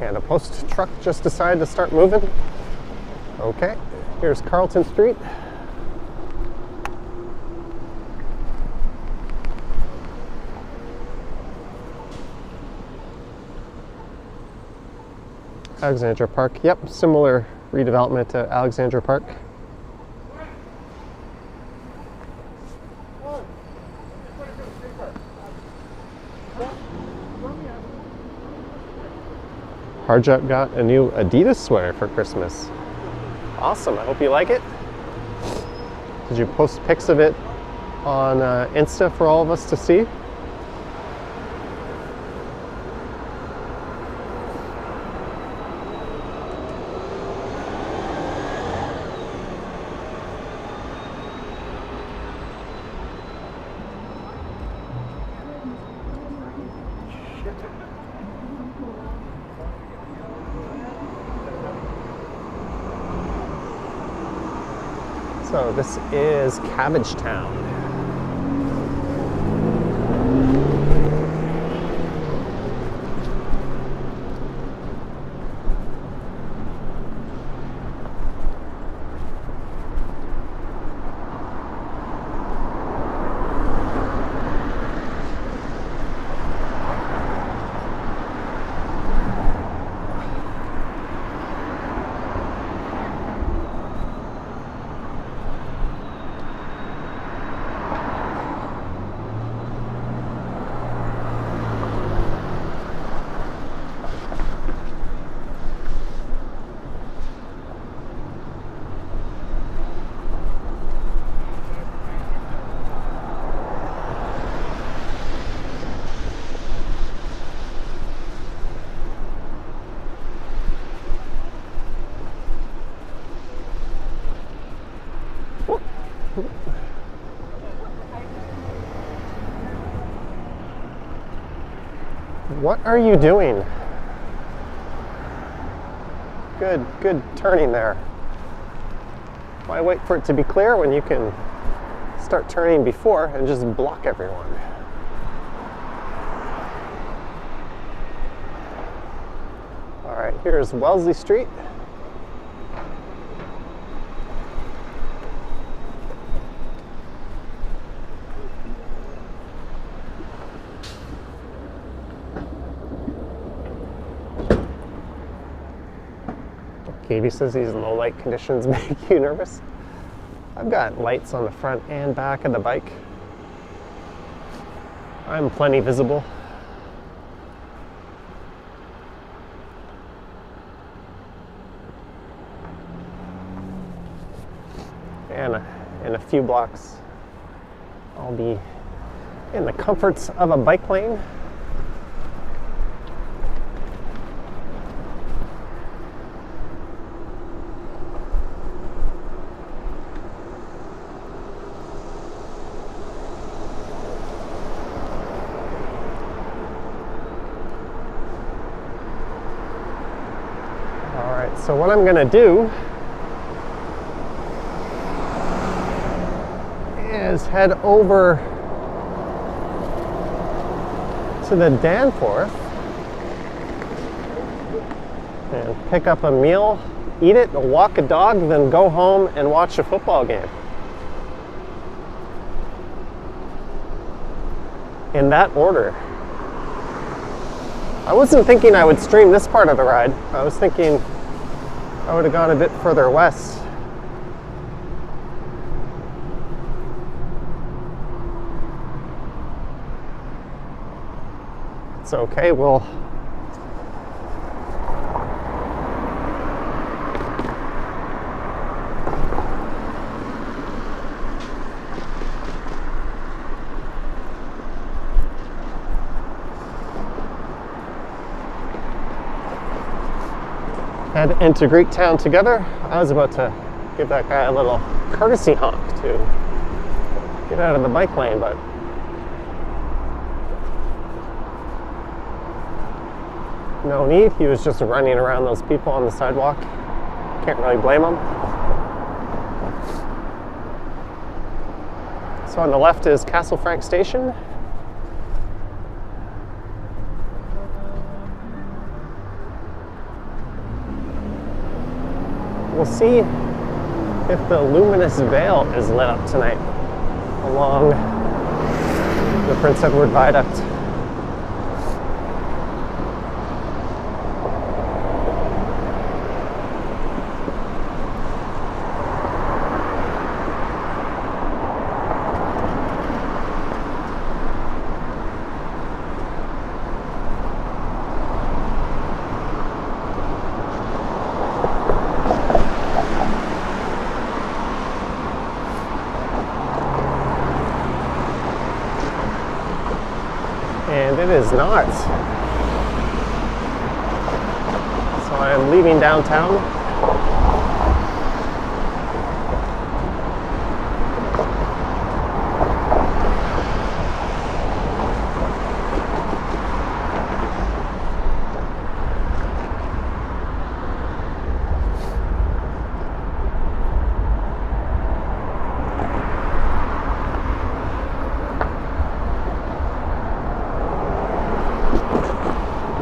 And a post truck just decided to start moving. Okay, here's Carlton Street. Alexandra Park, yep, similar redevelopment to Alexandra Park. Harjot got a new Adidas sweater for Christmas. Awesome, I hope you like it. Did you post pics of it on Insta for all of us to see? So this is Cabbagetown. What are you doing? Good turning there. Why wait for it to be clear when you can start turning before and just block everyone? All right, here's Wellesley Street. Katie says these low light conditions make you nervous. I've got lights on the front and back of the bike. I'm plenty visible. And in a few blocks, I'll be in the comforts of a bike lane. So what I'm gonna do is head over to the Danforth and pick up a meal, eat it, walk a dog, then go home and watch a football game. In that order. I wasn't thinking I would stream this part of the ride. I was thinking I would have gone a bit further west. That's okay. We'll head into Greektown together. I was about to give that guy a little courtesy honk to get out of the bike lane, but no need. He was just running around those people on the sidewalk. Can't really blame him. So on the left is Castle Frank Station. We'll see if the luminous veil is lit up tonight along the Prince Edward Viaduct. And it is not. So I am leaving downtown.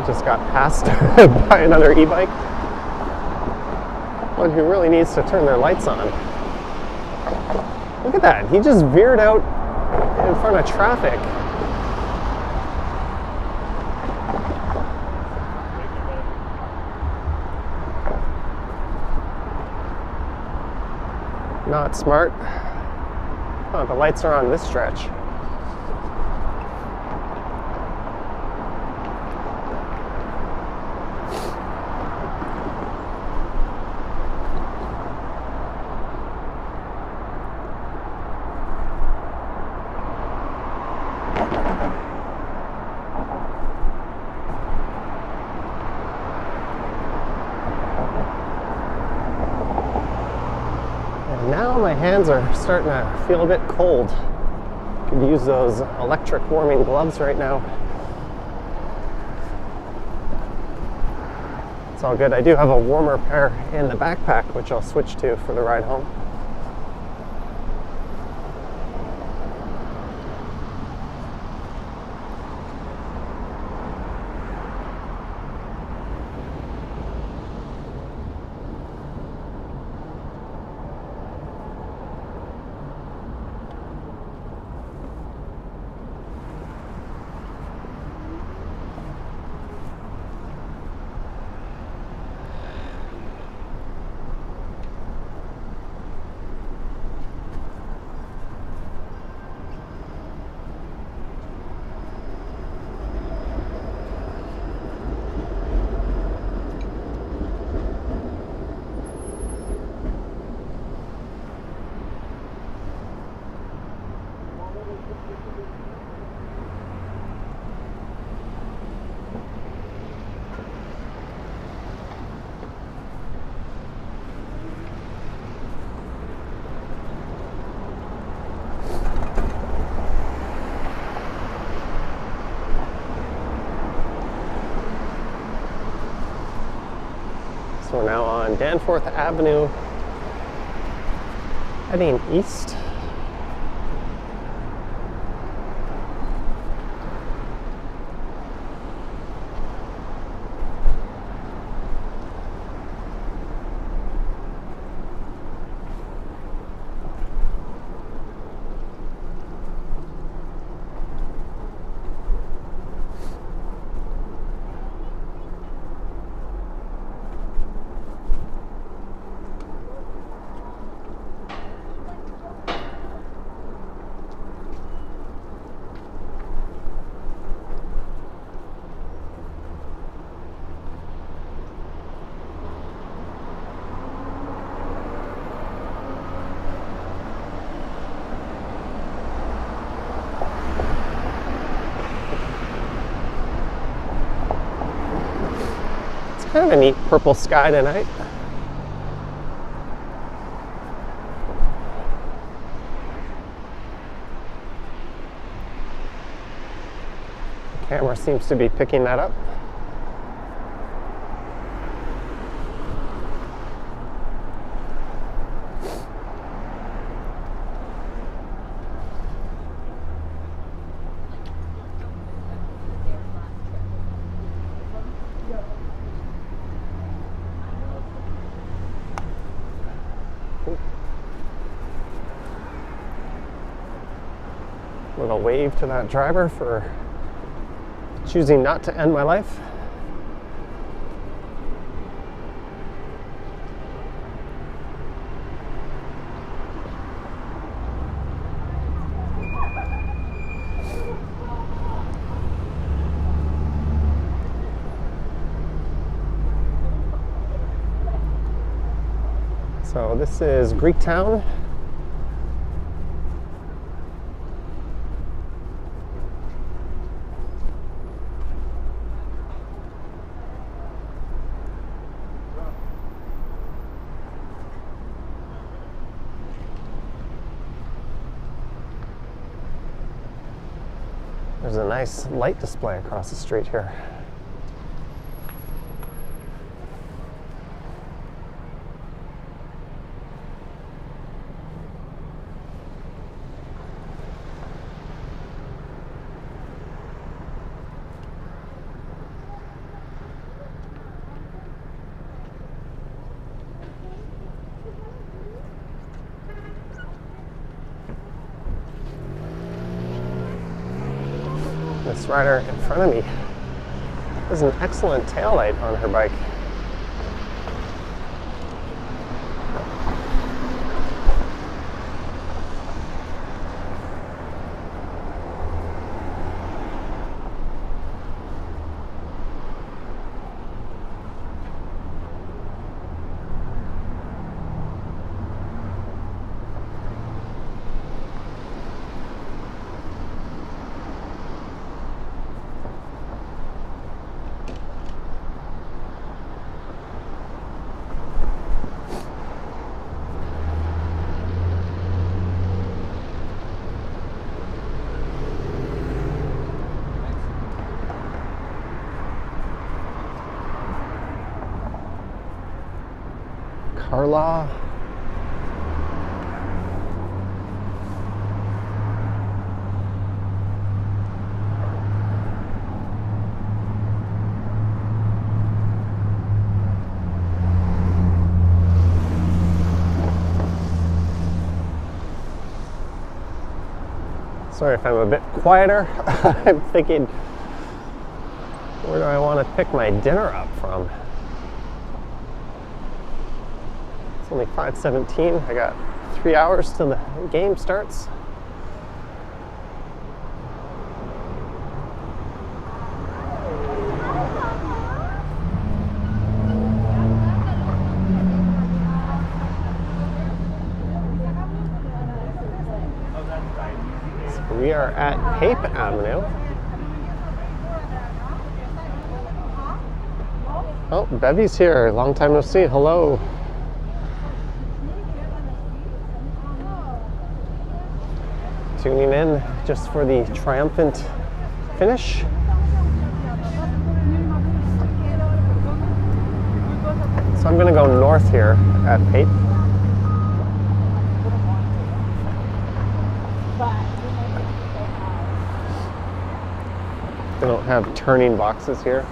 Just got passed by another e-bike. One who really needs to turn their lights on. Look at that, he just veered out in front of traffic. Not smart. Oh, the lights are on this stretch. Now my hands are starting to feel a bit cold. Could use those electric warming gloves right now. It's all good. I do have a warmer pair in the backpack, which I'll switch to for the ride home. So we're now on Danforth Avenue, heading east. kind of a neat purple sky tonight. The camera seems to be picking that up. Little wave to that driver for choosing not to end my life. So this is Greektown. There's a nice light display across the street here. This rider in front of me has an excellent taillight on her bike. Carla. Sorry if I'm a bit quieter. I'm thinking, where do I want to pick my dinner up from? It's only 5:17. I got 3 hours till the game starts. So we are at Pape Avenue. Oh, Bevy's here. Long time no see. Hello. Tuning in just for the triumphant finish. So I'm going to go north here at Pape. They don't have turning boxes here,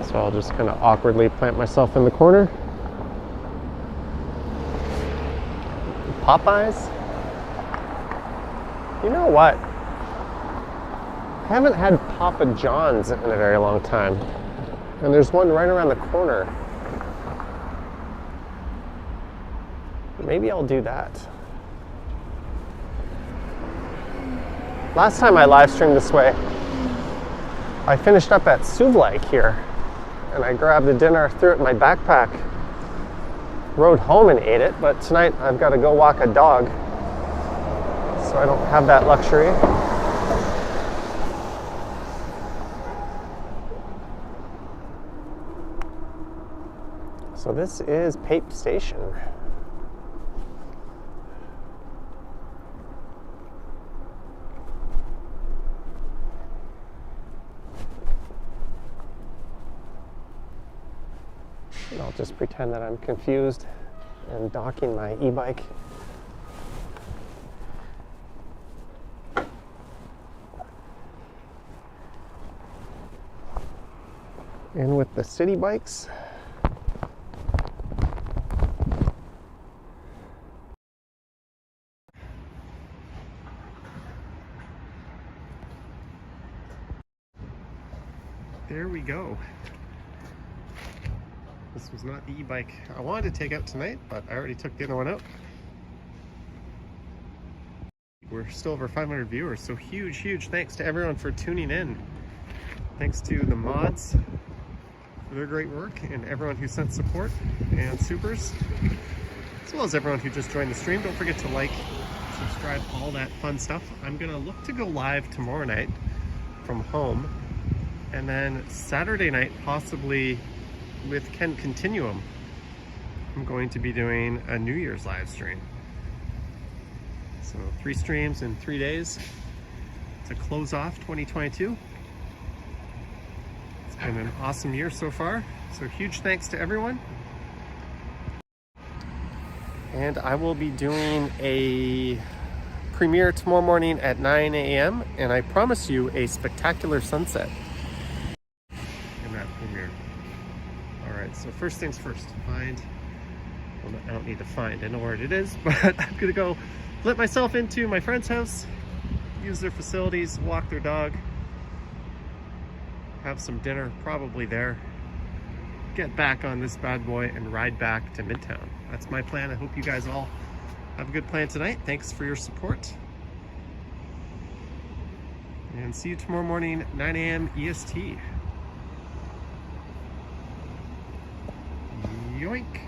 so I'll just kind of awkwardly plant myself in the corner. Popeyes? You know what? I haven't had Papa John's in a very long time. And there's one right around the corner. Maybe I'll do that. Last time I live streamed this way, I finished up at Souvlaki here. And I grabbed the dinner, threw it in my backpack, rode home and ate it. But tonight I've got to go walk a dog, so I don't have that luxury. So this is Pape Station. And I'll just pretend that I'm confused and docking my e-bike. In with the city bikes. There we go. This was not the e-bike I wanted to take out tonight, but I already took the other one out. We're still over 500 viewers, so huge thanks to everyone for tuning in. Thanks to the mods for their great work, and everyone who sent support and supers, as well as everyone who just joined the stream. Don't forget to like, subscribe, all that fun stuff. I'm gonna look to go live tomorrow night from home, and then Saturday night possibly with Ken Continuum. I'm going to be doing a New Year's live stream. So 3 streams in 3 days to close off 2022. It's been an awesome year so far. So huge thanks to everyone. And I will be doing a premiere tomorrow morning at 9 a.m. and I promise you a spectacular sunset in that premiere. Alright, so first things first, I don't need to find, I know where it is, but I'm gonna go let myself into my friend's house, use their facilities, walk their dog, have some dinner, probably there, get back on this bad boy and ride back to Midtown. That's my plan. I hope you guys all have a good plan tonight. Thanks for your support. And see you tomorrow morning, 9 a.m. EST. Yoink.